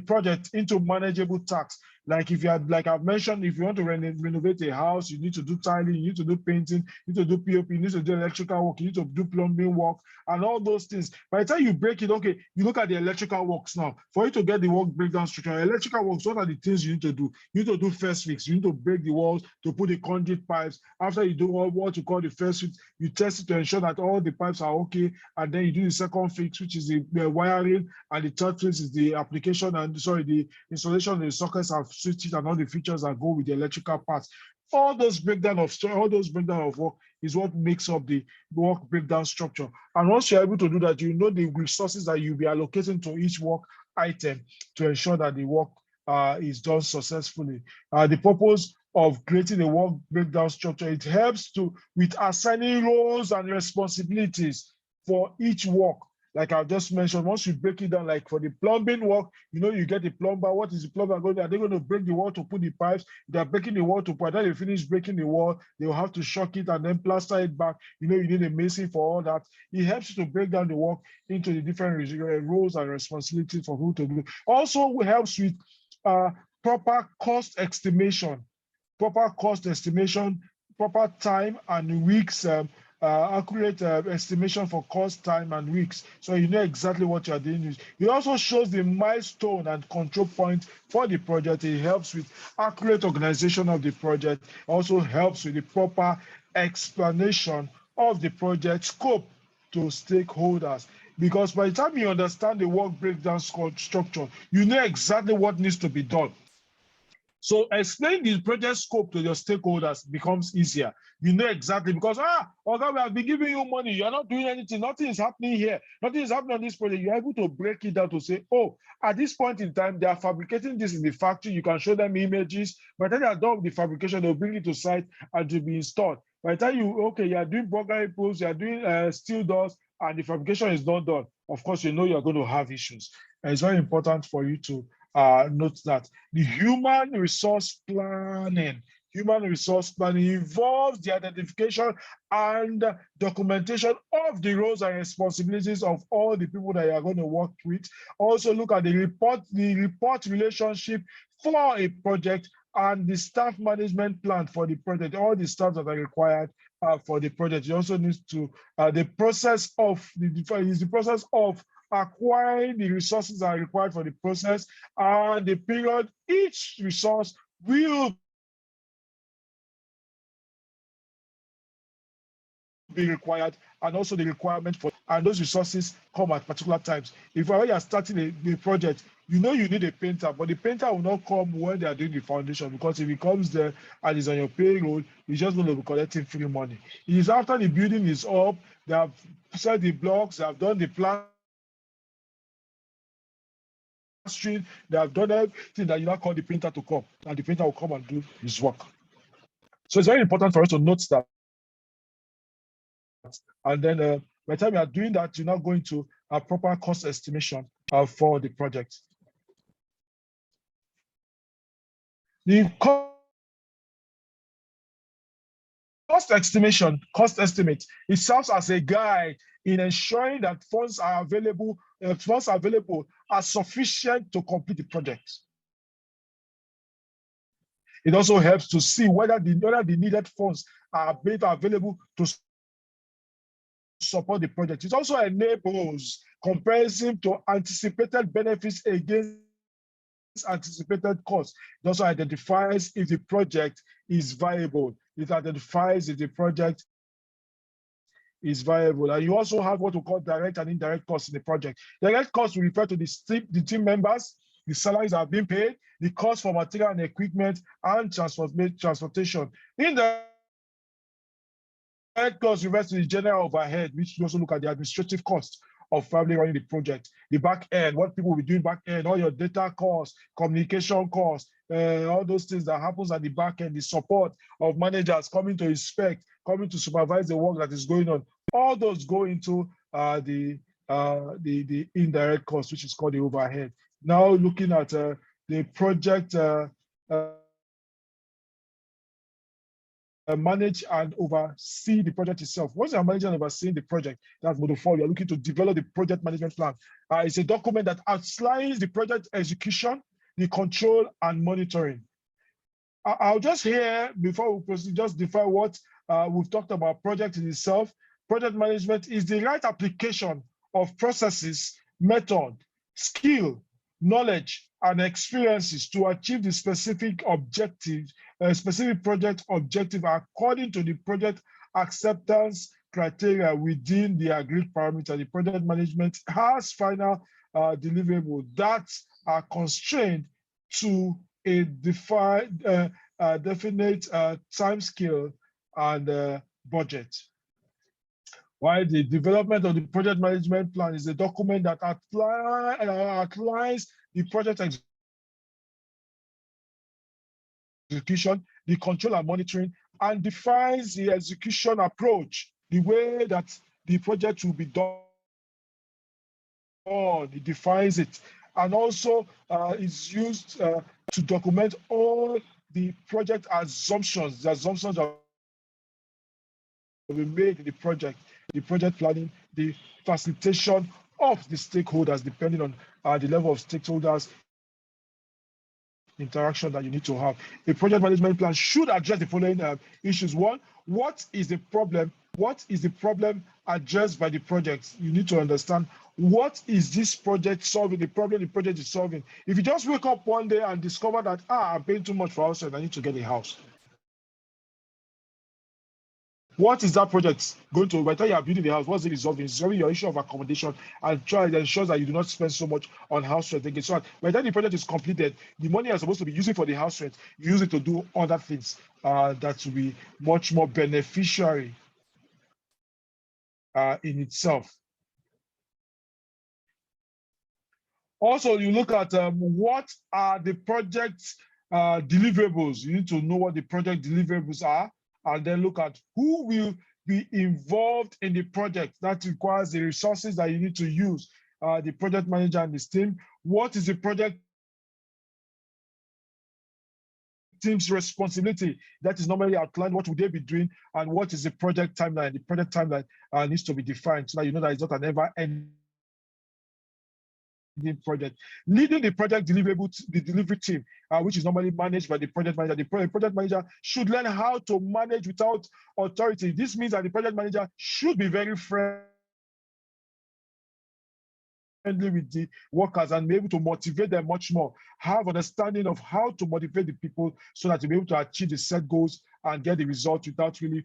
project into manageable tasks. Like if you had, like I've mentioned, if you want to renovate a house, you need to do tiling, you need to do painting, you need to do POP, you need to do electrical work, you need to do plumbing work, and all those things. By the time you break it, okay, you look at the electrical works now. For you to get the work breakdown structure, electrical works, what are the things you need to do? You need to do first fix, you need to break the walls, to put the conduit pipes. After you do what you call the first fix, you test it to ensure that all the pipes are okay, and then you do the second fix, which is the wiring, and the third fix is the application and the installation of the sockets and switches and all the features that go with the electrical parts. All those breakdown of work is what makes up the work breakdown structure. And once you're able to do that, you know the resources that you'll be allocating to each work item to ensure that the work is done successfully. The purpose of creating a work breakdown structure, it helps with assigning roles and responsibilities for each work. Like I've just mentioned, once you break it down, like for the plumbing work, you know, you get the plumber. What is the plumber going to do? Are they going to break the wall to put the pipes? They're breaking the wall to put, then they finish breaking the wall, they'll have to shock it and then plaster it back. You know, you need a mason for all that. It helps you to break down the work into the different roles and responsibilities for who to do. Also helps with proper cost estimation. Proper cost estimation proper time and weeks, accurate estimation for cost, time, and weeks. So you know exactly what you are doing. It also shows the milestone and control point for the project. It helps with accurate organization of the project. Also helps with the proper explanation of the project scope to stakeholders. Because by the time you understand the work breakdown structure, you know exactly what needs to be done. So explain the project scope to your stakeholders becomes easier. You know exactly because, okay, we have been giving you money. You're not doing anything. Nothing is happening here. Nothing is happening on this project. You're able to break it down to say, oh, at this point in time, they are fabricating this in the factory. You can show them images. By the time they're done with the fabrication, they'll bring it to site and to be installed. By the time you're doing burglary posts, you're doing steel doors, and the fabrication is not done, of course, you know you're going to have issues. And it's very important for you to note that. The human resource planning involves the identification and documentation of the roles and responsibilities of all the people that you are going to work with. Also look at the report relationship for a project and the staff management plan for the project, all the staff that are required for the project. You also need to, the process of acquiring the resources that are required for the process and the period each resource will be required, and also the requirement for, and those resources come at particular times. If you are starting a project, you know you need a painter, but the painter will not come when they are doing the foundation, because if he comes there and is on your payroll, he's just going to be collecting free money. It is after the building is up, they have set the blocks, they have done the plastering, they have done everything, that you now call the painter to come, and the painter will come and do his work. So it's very important for us to note that. And then by the time you are doing that, you're now going to a proper cost estimation for the project. The cost estimate, it serves as a guide in ensuring that funds available are sufficient to complete the project. It also helps to see whether the needed funds are available to support the project. It also enables comparison to anticipated benefits against anticipated costs. It also identifies if the project is viable. It identifies if the project is viable. And you also have what we call direct and indirect costs in the project. Direct costs will refer to the team members, the salaries that are being paid, the cost for material and equipment, and transportation. Indirect costs refers to the general overhead, which you also look at the administrative costs of family running the project, the back end, what people will be doing back end, all your data costs, communication costs, all those things that happens at the back end, the support of managers coming to inspect, coming to supervise the work that is going on. All those go into the indirect cost, which is called the overhead. Now looking at the project manage and oversee the project itself. Once you are managing and overseeing the project, that's module 4. You're looking to develop the project management plan. It's a document that outlines the project execution, the control, and monitoring. I'll just here, before we proceed, just define what we've talked about project in itself. Project management is the right application of processes, method, skill, knowledge, and experiences to achieve the specific objective, specific project objective according to the project acceptance criteria within the agreed parameter. The project management has final deliverables that are constrained to a defined, definite time scale and budget. While the development of the project management plan is a document that outlines the project execution, the control and monitoring, and defines the execution approach, the way that the project will be done. It defines it, and also is used to document all the project assumptions, the assumptions that we made in the project planning, the facilitation of the stakeholders, depending on the level of stakeholders interaction that you need to have. A project management plan should address the following issues. One, what is the problem? What is the problem addressed by the project? You need to understand what is this project solving, the problem the project is solving. If you just wake up one day and discover that, I'm paying too much for house rent, I need to get a house. What is that project going to, by the time you are building the house, what's it resolving? It's resolving your issue of accommodation and try to ensure that you do not spend so much on house rent again. So by the time the project is completed, the money you're supposed to be using for the house rent, you use it to do other things that will be much more beneficiary in itself. Also, you look at what are the project deliverables. You need to know what the project deliverables are, and then look at who will be involved in the project. That requires the resources that you need to use, the project manager and his team. What is the project team's responsibility? That is normally outlined. What would they be doing, and what is the project timeline? The project timeline needs to be defined so that you know that it's not an ever-ending project. Leading the project the delivery team, which is normally managed by the project manager. The project manager should learn how to manage without authority. This means that the project manager should be very friendly with the workers and be able to motivate them much more. Have understanding of how to motivate the people so that you'll be able to achieve the set goals and get the result without really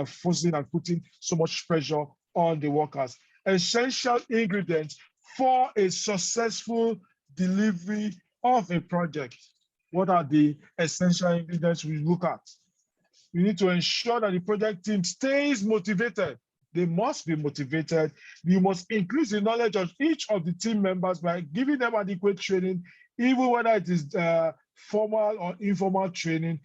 forcing and putting so much pressure on the workers. Essential ingredients for a successful delivery of a project. What are the essential ingredients we look at? We need to ensure that the project team stays motivated. They must be motivated. You must increase the knowledge of each of the team members by giving them adequate training, even whether it is formal or informal training.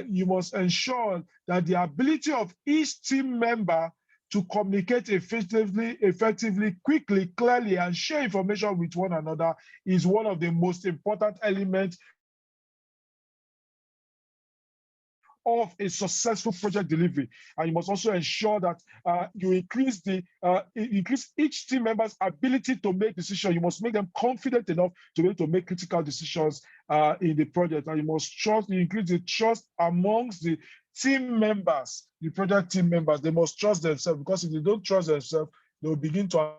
You must ensure that the ability of each team member to communicate effectively, quickly, clearly, and share information with one another is one of the most important elements of a successful project delivery. And you must also ensure that you increase each team member's ability to make decisions. You must make them confident enough to be able to make critical decisions in the project. And you must increase the trust amongst the team members, the project team members. They must trust themselves, because if they don't trust themselves, they'll begin to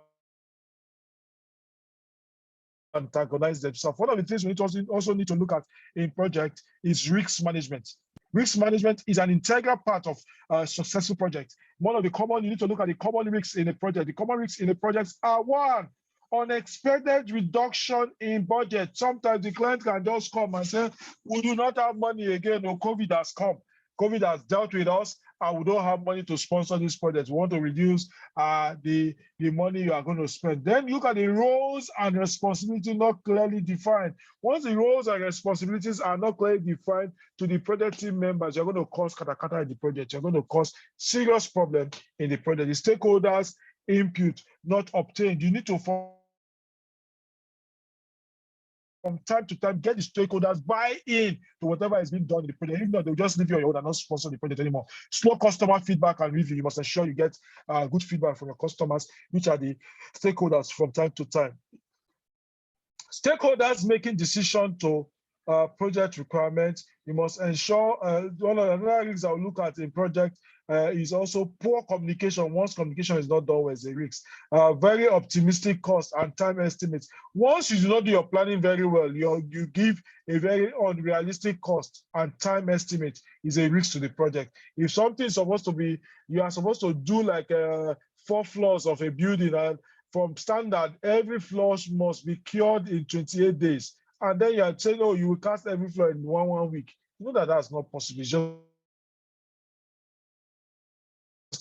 antagonize themselves. One of the things we also need to look at in project is risk management. Risk management is an integral part of a successful project. You need to look at the common risks in a project. The common risks in a project are: one, unexpected reduction in budget. Sometimes the client can just come and say, we do not have money again, or COVID has come. COVID has dealt with us, and we don't have money to sponsor this project. We want to reduce the money you are going to spend. Then look at the roles and responsibilities not clearly defined. Once the roles and responsibilities are not clearly defined to the project team members, you're going to cause katakata in the project. You're going to cause serious problem in the project. The stakeholders' input not obtained. You need to, from time to time, get the stakeholders buy-in to whatever is being done in the project. If not, they'll just leave you on your own and not sponsor the project anymore. Slow customer feedback and review. You must ensure you get good feedback from your customers, which are the stakeholders from time to time. Stakeholders making decision to project requirements. You must ensure, one of the other things I'll look at in project is also poor communication. Once communication is not done, there's a risk. Very optimistic cost and time estimates. Once you do not do your planning very well, you give a very unrealistic cost and time estimate, is a risk to the project. If something is supposed to be, you are supposed to do like 4 floors of a building, and from standard, every floor must be cured in 28 days. And then you are saying, oh, you will cast every floor in one week. You know that that's not possible. It's just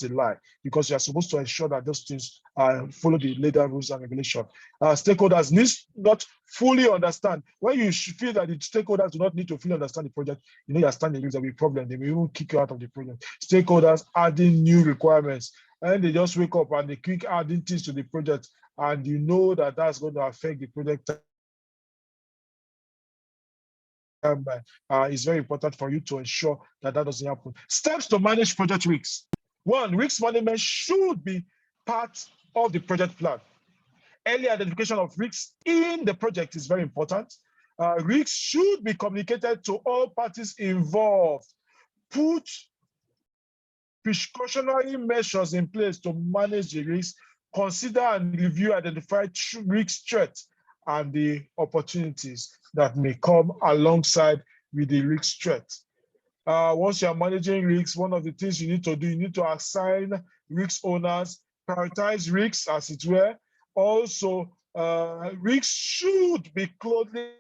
a lie, because you are supposed to ensure that those things follow the laid down rules and regulations. Stakeholders need not fully understand. When you feel that the stakeholders do not need to fully understand the project, you know you're standing there will be a problem. They may even kick you out of the project. Stakeholders adding new requirements, and they just wake up and they keep adding things to the project, and you know that that's going to affect the project. It's very important for you to ensure that that doesn't happen. Steps to manage project risks. 1, risk management should be part of the project plan. Early identification of risks in the project is very important. Risks should be communicated to all parties involved. Put precautionary measures in place to manage the risk. Consider and review identified risk threats and the opportunities that may come alongside with the risk threat. Once you are managing risks, one of the things you need to do, you need to assign risk owners, prioritize risks as it were. Also, risks should be closely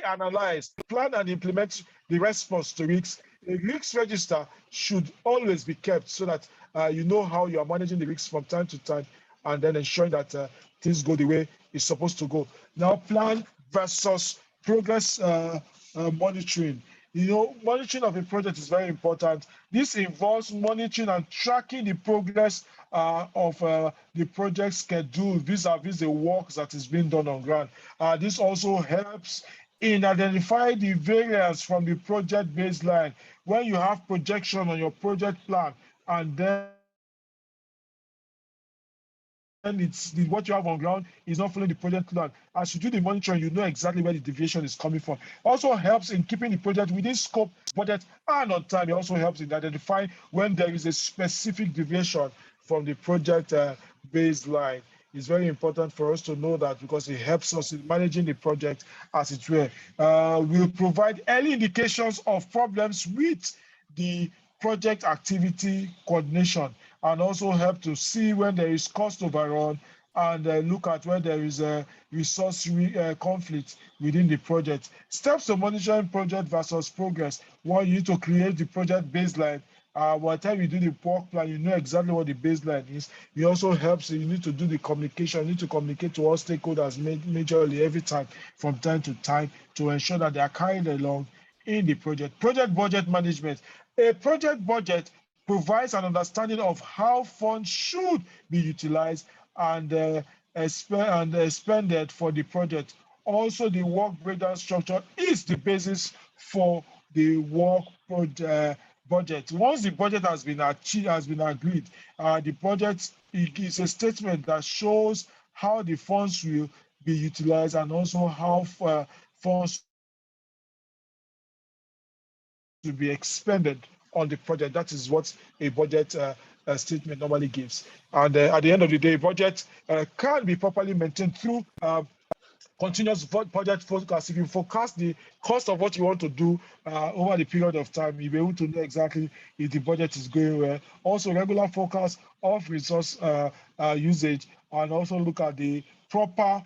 analyze, plan and implement the response to risks. A risk register should always be kept so that you know how you are managing the risks from time to time, and then ensuring that things go the way it's supposed to go. Now, plan versus progress monitoring. You know, monitoring of a project is very important. This involves monitoring and tracking the progress of the project schedule vis-a-vis the work that is being done on ground. This also helps in identifying the variance from the project baseline. When you have projection on your project plan, and then what you have on ground is not following the project plan. As you do the monitoring, you know exactly where the deviation is coming from. Also helps in keeping the project within scope, budget, and on time. It also helps in identifying when there is a specific deviation from the project baseline. It's very important for us to know that, because it helps us in managing the project as it were. We'll provide early indications of problems with the project activity coordination, and also help to see when there is cost overrun, and look at where there is a resource conflict within the project. Steps to monitoring project versus progress. One, you need to create the project baseline. By the time you do the work plan, you know exactly what the baseline is. It also helps, you need to do the communication. You need to communicate to all stakeholders majorly every time, from time to time, to ensure that they are carried along in the project. Project budget management. A project budget provides an understanding of how funds should be utilized and expended for the project. Also, the work breakdown structure is the basis for the work budget. Once the budget has been achieved, has been agreed, the budget is a statement that shows how the funds will be utilized, and also how funds to be expended on the project. That is what a budget statement normally gives. And at the end of the day, budget can be properly maintained through continuous budget forecast. If you forecast the cost of what you want to do over the period of time, you'll be able to know exactly if the budget is going well. Also, regular forecast of resource usage, and also look at the proper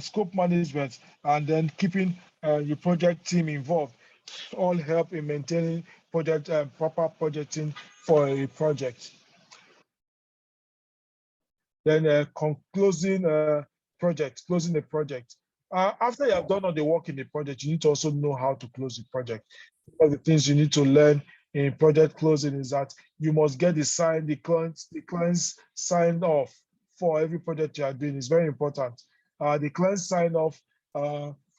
scope management, and then keeping the project team involved. All help in maintaining project proper budgeting for a project. Then closing the project. After you have done all the work in the project, you need to also know how to close the project. One of the things you need to learn in project closing is that you must get the client's sign off for every project you are doing. It's very important. The client sign off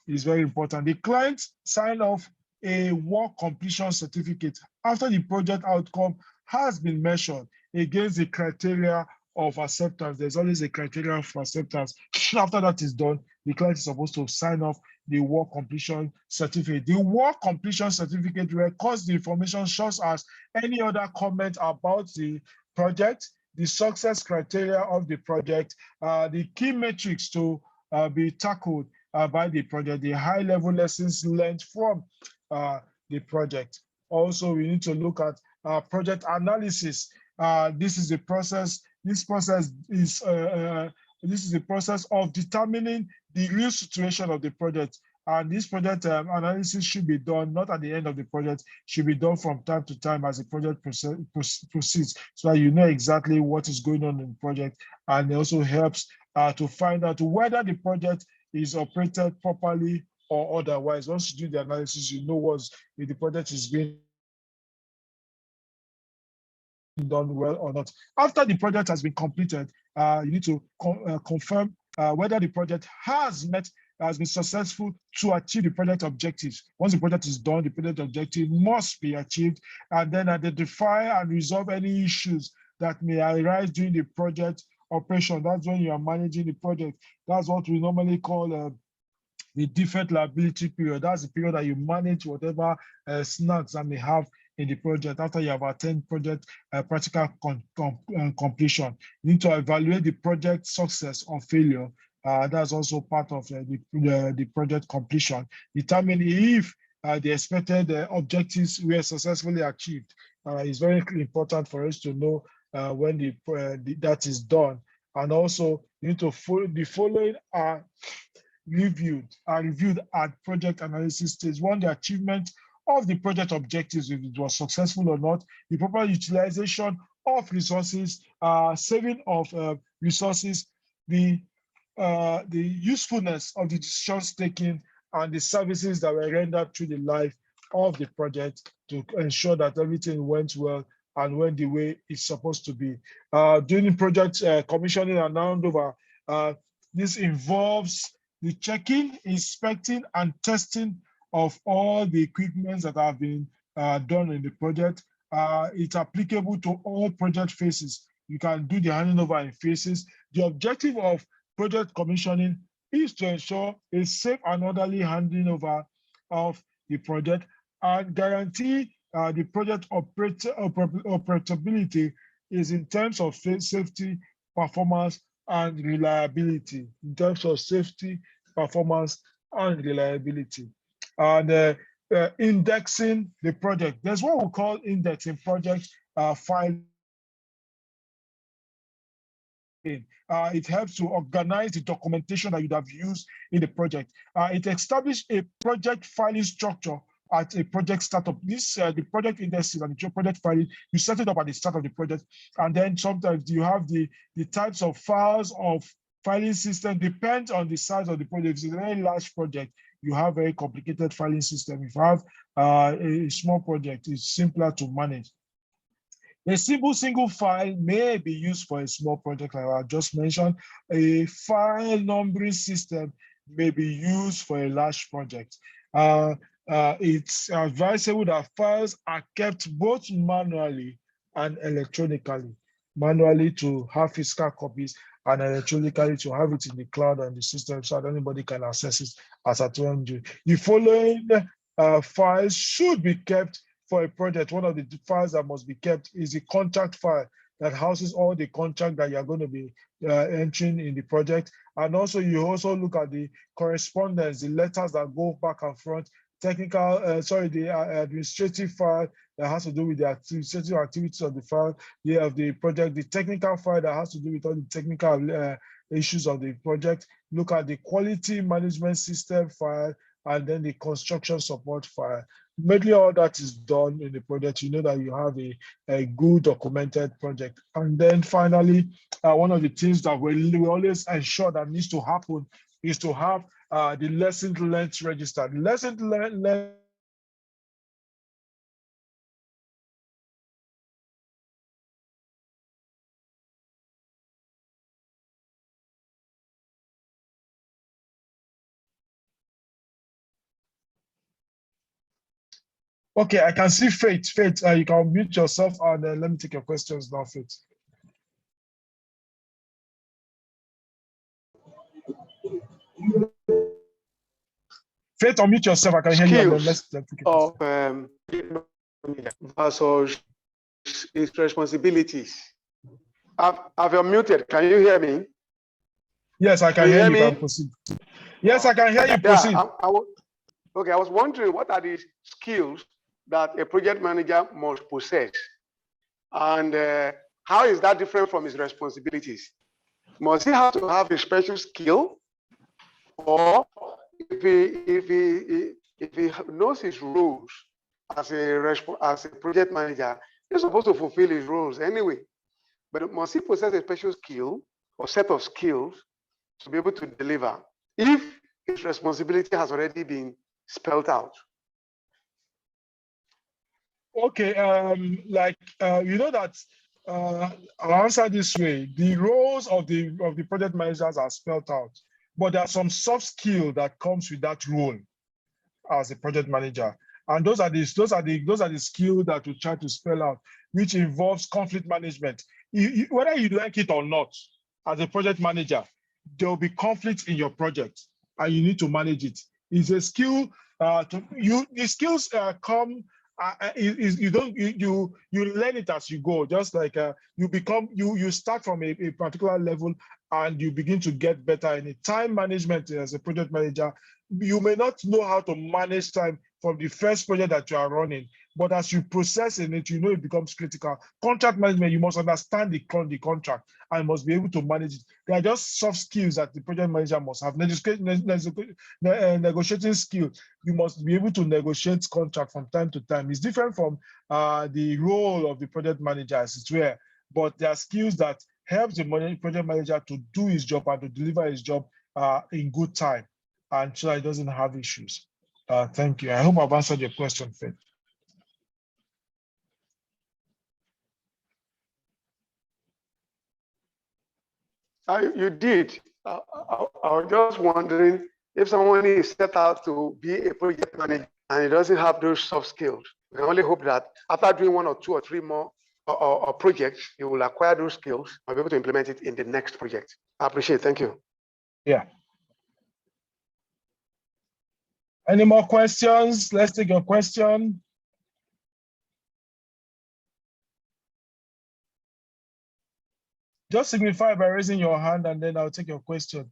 is very important. The client sign off a work completion certificate after the project outcome has been measured against the criteria of acceptance. There's always a criteria for acceptance. After that is done, the client is supposed to sign off the work completion certificate. The work completion certificate records the information such as any other comment about the project, the success criteria of the project, the key metrics to be tackled by the project, the high-level lessons learned from the project. Also, we need to look at project analysis. This is a process. This is the process of determining the real situation of the project. And this project analysis should be done not at the end of the project, should be done from time to time as the project proceeds, so that you know exactly what is going on in the project. And it also helps to find out whether the project is operated properly or otherwise. Once you do the analysis, you know if the project is being done well or not. After the project has been completed, you need to confirm whether the project has been successful to achieve the project objectives. Once the project is done, the project objective must be achieved, and then identify and resolve any issues that may arise during the project operation. That's when you are managing the project. That's what we normally call the deferred liability period. That's the period that you manage whatever snags that may have in the project after you have attained project practical completion. You need to evaluate the project success or failure. That's also part of the project completion. Determine if the expected objectives were successfully achieved. It's very important for us to know when that is done. And also, you need to follow the following are reviewed at project analysis stage. One, the achievement of the project objectives, if it was successful or not, the proper utilization of resources, saving of resources, the usefulness of the decisions taken, and the services that were rendered through the life of the project to ensure that everything went well and went the way it's supposed to be. During project commissioning and handover, this involves the checking, inspecting, and testing of all the equipment that have been done in the project. It's applicable to all project phases. You can do the handing over in phases. The objective of project commissioning is to ensure a safe and orderly handing over of the project and guarantee the project operability is in terms of safety, performance, and reliability. In terms of safety, performance, and reliability. And indexing the project. There's what we call indexing project file. It helps to organize the documentation that you'd have used in the project. It establishes a project filing structure at a project startup. This the project indexing and the project filing, you set it up at the start of the project, and then sometimes you have the types of files of filing system depends on the size of the project. If it's a very large project, you have a very complicated filing system. If you have a small project, it's simpler to manage. A single file may be used for a small project, like I just mentioned. A file numbering system may be used for a large project. It's advisable that files are kept both manually and electronically. Manually to have physical copies and electronically to have it in the cloud and the system so that anybody can access it as at when you. The following files should be kept for a project. One of the files that must be kept is the contract file that houses all the contract that you're going to be entering in the project. And also you also look at the correspondence, the letters that go back and front, technical, the administrative file that has to do with the administrative activities of the file, of the project, the technical file that has to do with all the technical issues of the project. Look at the quality management system file, and then the construction support file. Mainly all that is done in the project, you know that you have a good documented project. And then finally, one of the things that we always ensure that needs to happen is to have the lessons learned registered. Lessons learned Okay, I can see Faith. Faith, you can mute yourself and let me take your questions now, Faith. Faith, unmute yourself. I can hear you. And then let's take versus its responsibilities. I've unmuted. Can you hear me? Yes, I can hear you. Can proceed. Yes, I can hear you. Proceed. Okay, I was wondering what are the skills that a project manager must possess, and how is that different from his responsibilities? Must he have to have a special skill, or if he knows his roles as a project manager, he's supposed to fulfill his roles anyway? But must he possess a special skill or set of skills to be able to deliver if his responsibility has already been spelled out? Okay, you know that I'll answer this way. The roles of the project managers are spelled out, but there are some soft skills that comes with that role as a project manager, and those are the skills that we try to spell out, which involves conflict management. Whether you like it or not, as a project manager, there will be conflict in your project and you need to manage it. It's a skill. The skills come. You learn it as you go. Just like you start from a particular level and you begin to get better in it. Time management as a project manager, you may not know how to manage time from the first project that you are running, but as you process in it, you know it becomes critical. Contract management, you must understand the contract and must be able to manage it. They are just soft skills that the project manager must have. Negotiating skills, you must be able to negotiate contract from time to time. It's different from the role of the project manager as it were, but there are skills that help the project manager to do his job and to deliver his job in good time, and so he doesn't have issues. Thank you. I hope I've answered your question, Faith. You did. I was just wondering if someone is set out to be a project manager and he doesn't have those soft skills. We can only hope that after doing 1 or 2 or 3 more projects, you will acquire those skills and be able to implement it in the next project. I appreciate it. Thank you. Yeah. Any more questions? Let's take your question. Just signify by raising your hand and then I'll take your question.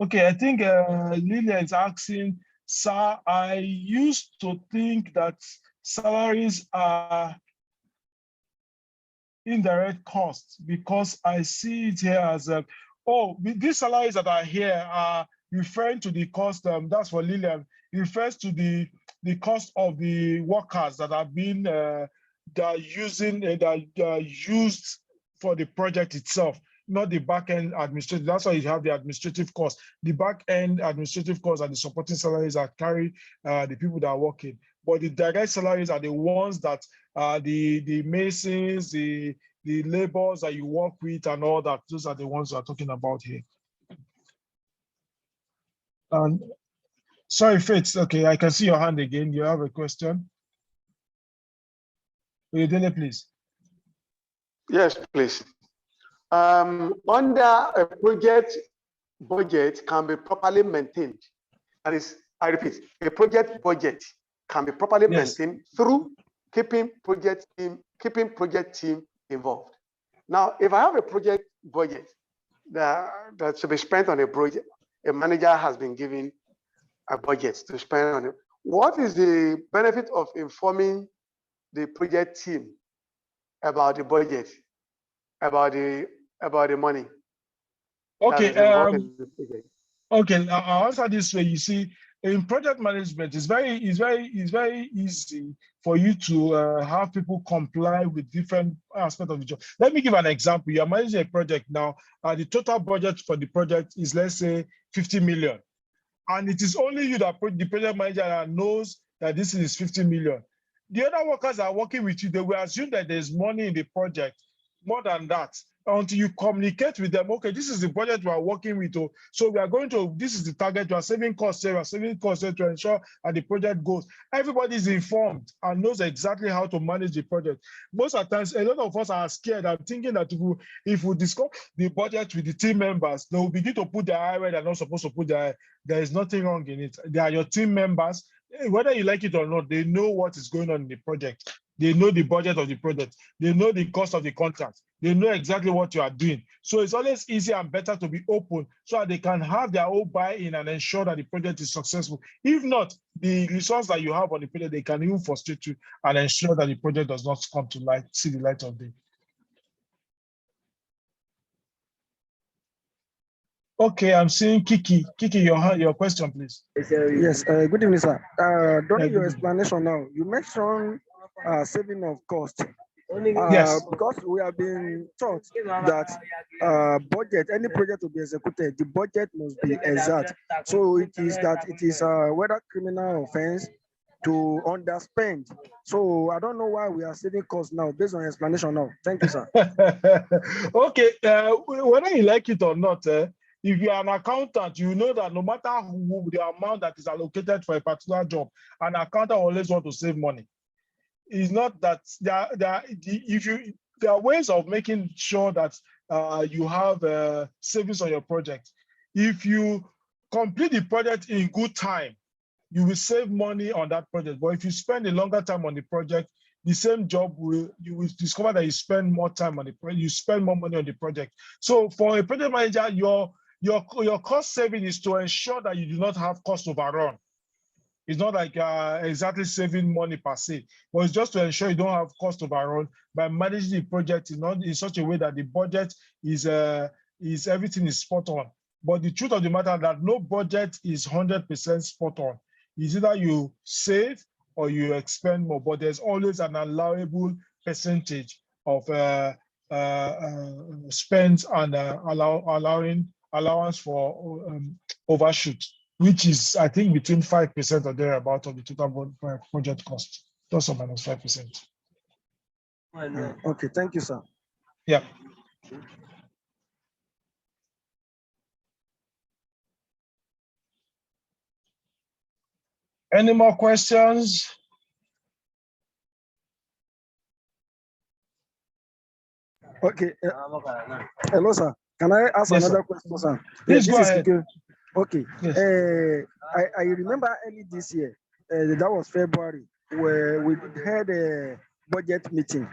Okay, I think Lilia is asking, sir, I used to think that salaries are indirect costs because I see it here as these salaries that are here are referring to the cost, that's for Lillian, it refers to the cost of the workers that have been used for the project itself, not the back-end administrative. That's why you have the administrative costs. The back-end administrative costs and the supporting salaries that carry the people that are working. But the direct salaries are the ones that the masons, the laborers that you work with and all that. Those are the ones we're talking about here. Sorry, Faith. Okay, I can see your hand again. You have a question? Oyedele, please. Yes, please. Under a project budget can be properly maintained. That is, I repeat, a project budget can be properly maintained through keeping project team involved. Now, if I have a project budget that should be spent on a project, a manager has been given a budget to spend on it. What is the benefit of informing the project team about the budget, about the money? Okay. Okay. I'll answer this way. You see, in project management, it's very easy for you to have people comply with different aspects of the job. Let me give an example. You're managing a project now. The total budget for the project is, let's say, 50 million. And it is only you, that the project manager, that knows that this is 50 million. The other workers are working with you. They will assume that there's money in the project, more than that, until you communicate with them. Okay, this is the budget we are working with. So we are going to, this is the target. We are saving costs here. We are saving costs here to ensure that the project goes. Everybody is informed and knows exactly how to manage the project. Most of the times, a lot of us are scared. I'm thinking that if we discuss the budget with the team members, they will begin to put their eye where they're not supposed to put their eye. There is nothing wrong in it. They are your team members. Whether you like it or not, they know what is going on in the project. They know the budget of the project. They know the cost of the contract. They know exactly what you are doing. So it's always easier and better to be open so that they can have their own buy-in and ensure that the project is successful. If not, the resource that you have on the project, they can even frustrate you and ensure that the project does not come to light, see the light of day. Okay, I'm seeing Kiki. Kiki, your question, please. Yes, good evening, sir. During your explanation now, you mentioned saving of cost. Yes. Because we have been taught that budget, any project to be executed, the budget must be exact. So it is whether criminal offense to underspend. So I don't know why we are saving costs now based on your explanation now. Thank you, sir. Okay, whether you like it or not, if you are an accountant, you know that no matter the amount that is allocated for a particular job, an accountant always wants to save money. It's not that if you there are ways of making sure that you have savings on your project. If you complete the project in good time, you will save money on that project. But if you spend a longer time on the project, the same job you will discover that you spend more time on the project, you spend more money on the project. So for a project manager, your cost saving is to ensure that you do not have cost overrun. It's not like exactly saving money per se, but it's just to ensure you don't have cost overrun by managing the project in such a way that the budget is everything is spot on. But the truth of the matter is that no budget is 100% spot on. It's either you save or you expend more, but there's always an allowable percentage of spends and allowance for overshoot, which is, I think, between 5% or thereabout of the total project cost, plus or minus 5%. Okay, thank you, sir. Yeah. Any more questions? Okay. Hello, sir. Can I ask Yes, another sir. question, sir? Please go ahead. Okay. Yes. I remember early this year, that was February, where we had a budget meeting.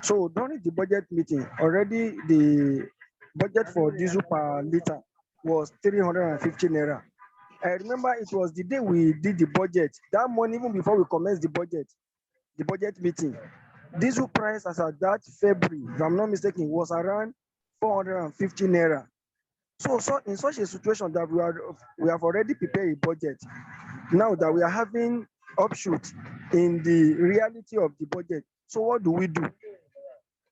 So during the budget meeting, already the budget for diesel per liter was 350 naira. I remember it was the day we did the budget. That morning, even before we commenced the budget meeting, diesel price as at that February, if I'm not mistaken, was around 450 naira. So in such a situation that we have already prepared a budget, now that we are having offshoot in the reality of the budget. So what do we do?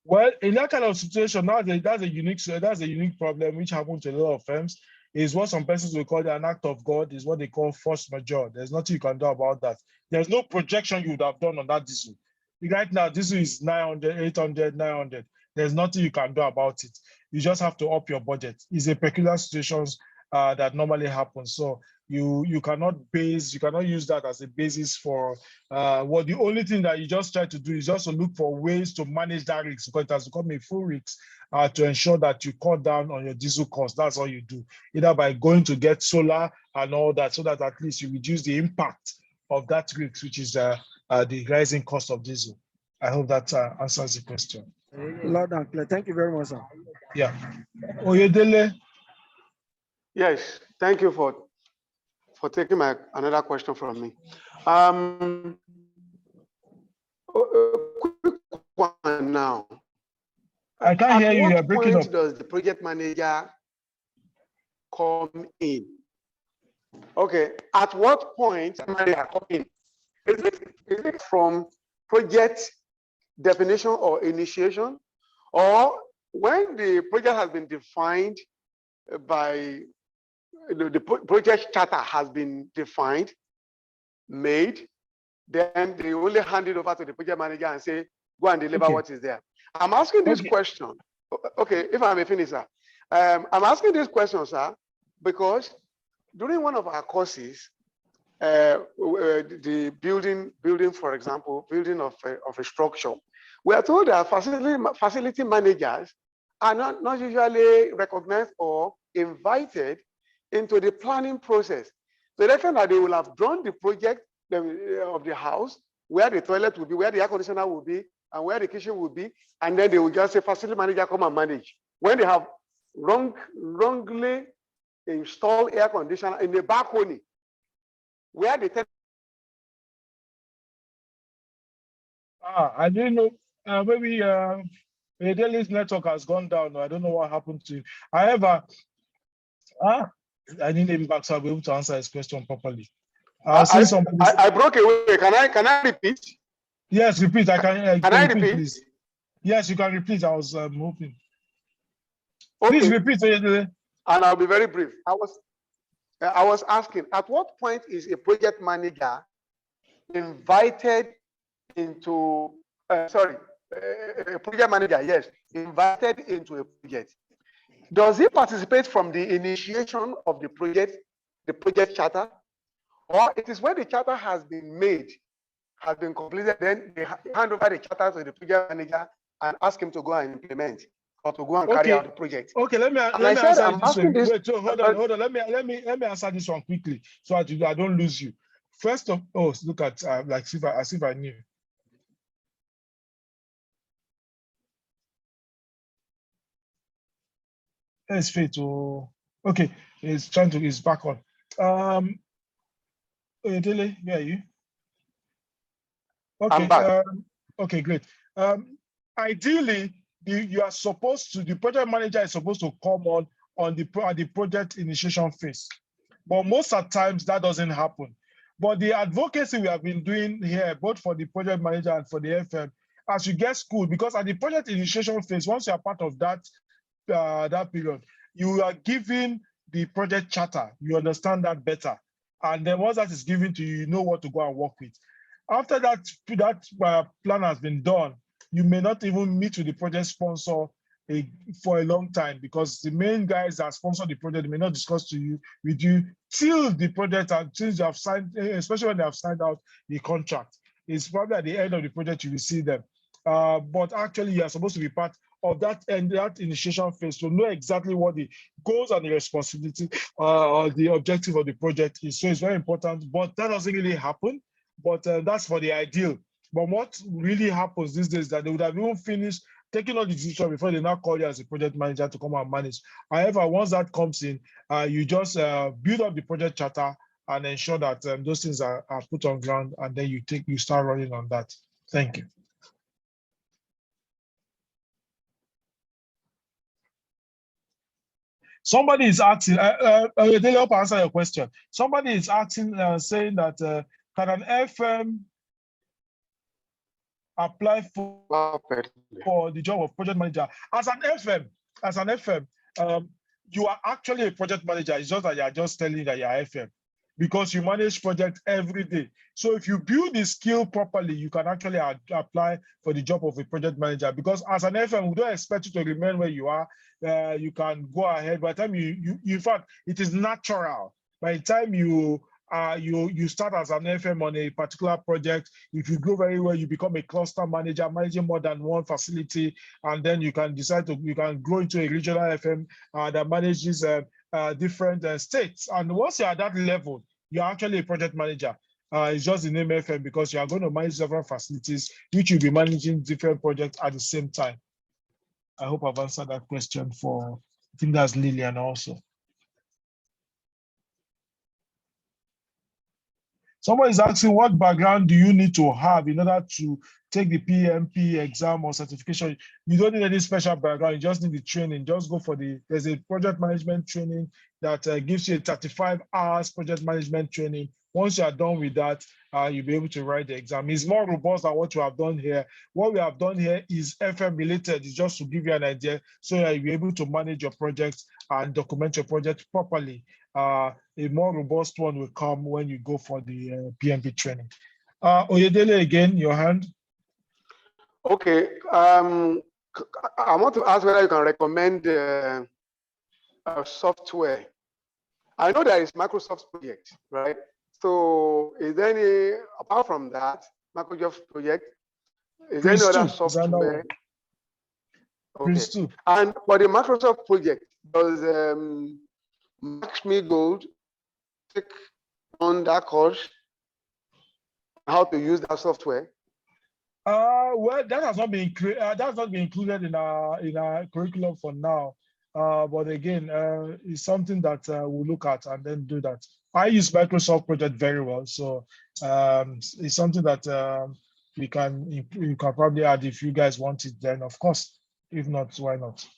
Well, in that kind of situation, now that's a unique problem which happens to a lot of firms. Is what some persons will call an act of God, is what they call force majeure. There's nothing you can do about that. There's no projection you would have done on that diesel. Right now, diesel is 900, 800, 900. There's nothing you can do about it. You just have to up your budget. It's a peculiar situations that normally happens. So you cannot use that as a basis for the only thing that you just try to do is just to look for ways to manage that risk, because it has become a full risk to ensure that you cut down on your diesel cost. That's all you do, either by going to get solar and all that, so that at least you reduce the impact of that risk, which is the rising cost of diesel. I hope that answers the question. Loud and clear. Thank you very much, sir. Yeah. Oyedele. Yes, thank you for taking another question from me. Quick one now. I can't hear you. You're breaking up. At what point does the project manager come in? Okay. At what point does the manager come in? Is it from project definition or initiation, or when the project has been defined by the project charter has been defined, made, then they only hand it over to the project manager and say, go and deliver what is there. I'm asking this question. Okay, if I may finish, sir. I'm asking this question, sir, because during one of our courses, the building, for example, building of a structure, we are told that facility managers are not usually recognized or invited into the planning process. So they find that they will have drawn the project of the house, where the toilet will be, where the air conditioner will be, and where the kitchen will be, and then they will just say, facility manager, come and manage. When they have wrongly installed air conditioner in the balcony, where the I didn't know. Maybe the Daily's network has gone down. I don't know what happened to you. However, I didn't even back, so I'll be able to answer his question properly. I broke away. Can I repeat? Yes, repeat. Can I repeat? Please? Yes, you can repeat. I was hoping. Okay. Please repeat. And I'll be very brief. I was asking, at what point is a project manager invited into, a project manager, yes, invited into a project? Does he participate from the initiation of the project charter? Or it is when the charter has been made, has been completed, then they hand over the charter to the project manager and ask him to go and implement or to go and carry out the project. Okay, let me I said, answer I'm it this way. asking this. Wait, so hold on. Let me answer this one quickly so I don't lose you. First of all, look at like as if I knew. It's fit to okay. It's back on. Dele, where are you? Okay. I'm back. Okay, great. Ideally, you are supposed to, the project manager is supposed to come on the project initiation phase. But most of the times that doesn't happen. But the advocacy we have been doing here, both for the project manager and for the FM, as you get school, because at the project initiation phase, once you are part of that period, you are given the project charter. You understand that better. And then once that is given to you, you know what to go and work with. After that plan has been done, you may not even meet with the project sponsor for a long time, because the main guys that sponsor the project may not discuss with you till the project, and since you have signed, especially when they have signed out the contract. It's probably at the end of the project you will see them. But actually, you are supposed to be part of that initiation phase to know exactly what the goals and the responsibility or the objective of the project is. So it's very important, but that doesn't really happen. But that's for the ideal. But what really happens these days is that they would have even finished taking all the decision before they now call you as a project manager to come and manage. However, once that comes in, you just build up the project charter and ensure that those things are put on ground, and then you start running on that. Thank you. Somebody is asking, they help answer your question. Somebody is asking, saying that can an FM apply for the job of project manager? As an FM, you are actually a project manager. It's just that you are just telling that you are FM, because you manage projects every day. So if you build the skill properly, you can actually apply for the job of a project manager, because as an FM, we don't expect you to remain where you are. You can go ahead. By the time in fact, it is natural. By the time you start as an FM on a particular project, if you go very well, you become a cluster manager, managing more than one facility, and then you can grow into a regional FM that manages different states. And once you're at that level, you're actually a project manager. It's just the name FM, because you are going to manage several facilities, which you'll be managing different projects at the same time. I hope I've answered that question for, I think that's Lillian also. Someone is asking, what background do you need to have in order to take the PMP exam or certification? You don't need any special background, you just need the training. Just go for there's a project management training that gives you a 35 hours project management training. Once you are done with that, you'll be able to write the exam. It's more robust than what you have done here. What we have done here is FM related. It's just to give you an idea so that you'll be able to manage your projects and document your project properly. A more robust one will come when you go for the PMP training. Oyedele, again, your hand. Okay. I want to ask whether you can recommend software. I know there is Microsoft project, right? So is there any, apart from that, Microsoft project, is there any other software? Okay. And for the Microsoft project, does Max-Migold take on that course, how to use that software? Well, that has not been included in our curriculum for now. But again, it's something that we'll look at and then do that. I use Microsoft project very well, so it's something that you can probably add if you guys want it. Then, of course, if not, why not?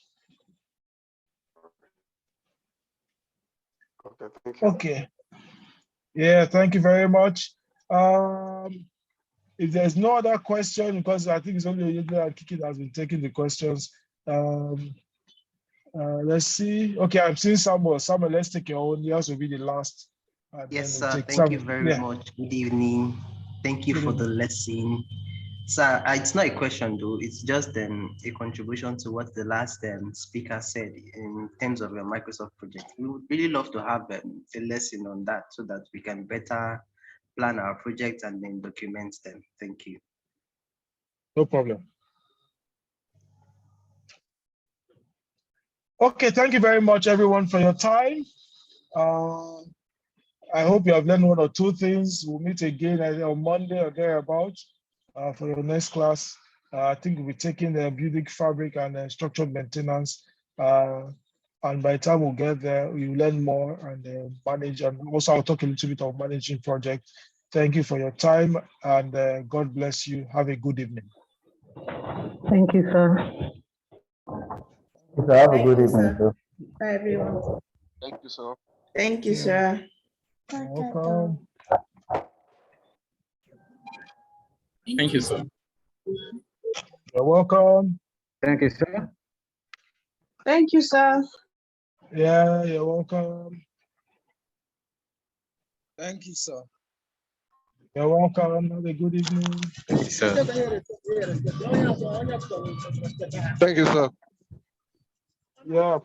Okay, thank you. Okay. Yeah, thank you very much. If there's no other question, because I think it's only Kiki that has been taking the questions. Let's see. Okay, I'm seeing Samuel. Samuel, let's take your own. Yours will be the last. Yes, sir. Thank you very much. Good evening. Thank you for the lesson. Sir, it's not a question though. It's just a contribution to what the last speaker said in terms of your Microsoft project. We would really love to have a lesson on that so that we can better plan our projects and then document them. Thank you. No problem. Okay, thank you very much, everyone, for your time. I hope you have learned one or two things. We'll meet again either on Monday or thereabout for your next class. I think we'll be taking the building fabric and structural maintenance. And by the time we'll get there, you'll learn more and manage. And also, I'll talk a little bit of managing projects. Thank you for your time, and God bless you. Have a good evening. Thank you, sir. Have a good evening, sir. Bye, everyone. Thank you, sir. Thank you, sir. You're welcome. Thank you, sir. You're welcome. Thank you, sir. Thank you, sir. Yeah, you're welcome. Thank you, sir. You're welcome. Have a good evening. Thank you, sir. Thank you, sir. Yeah.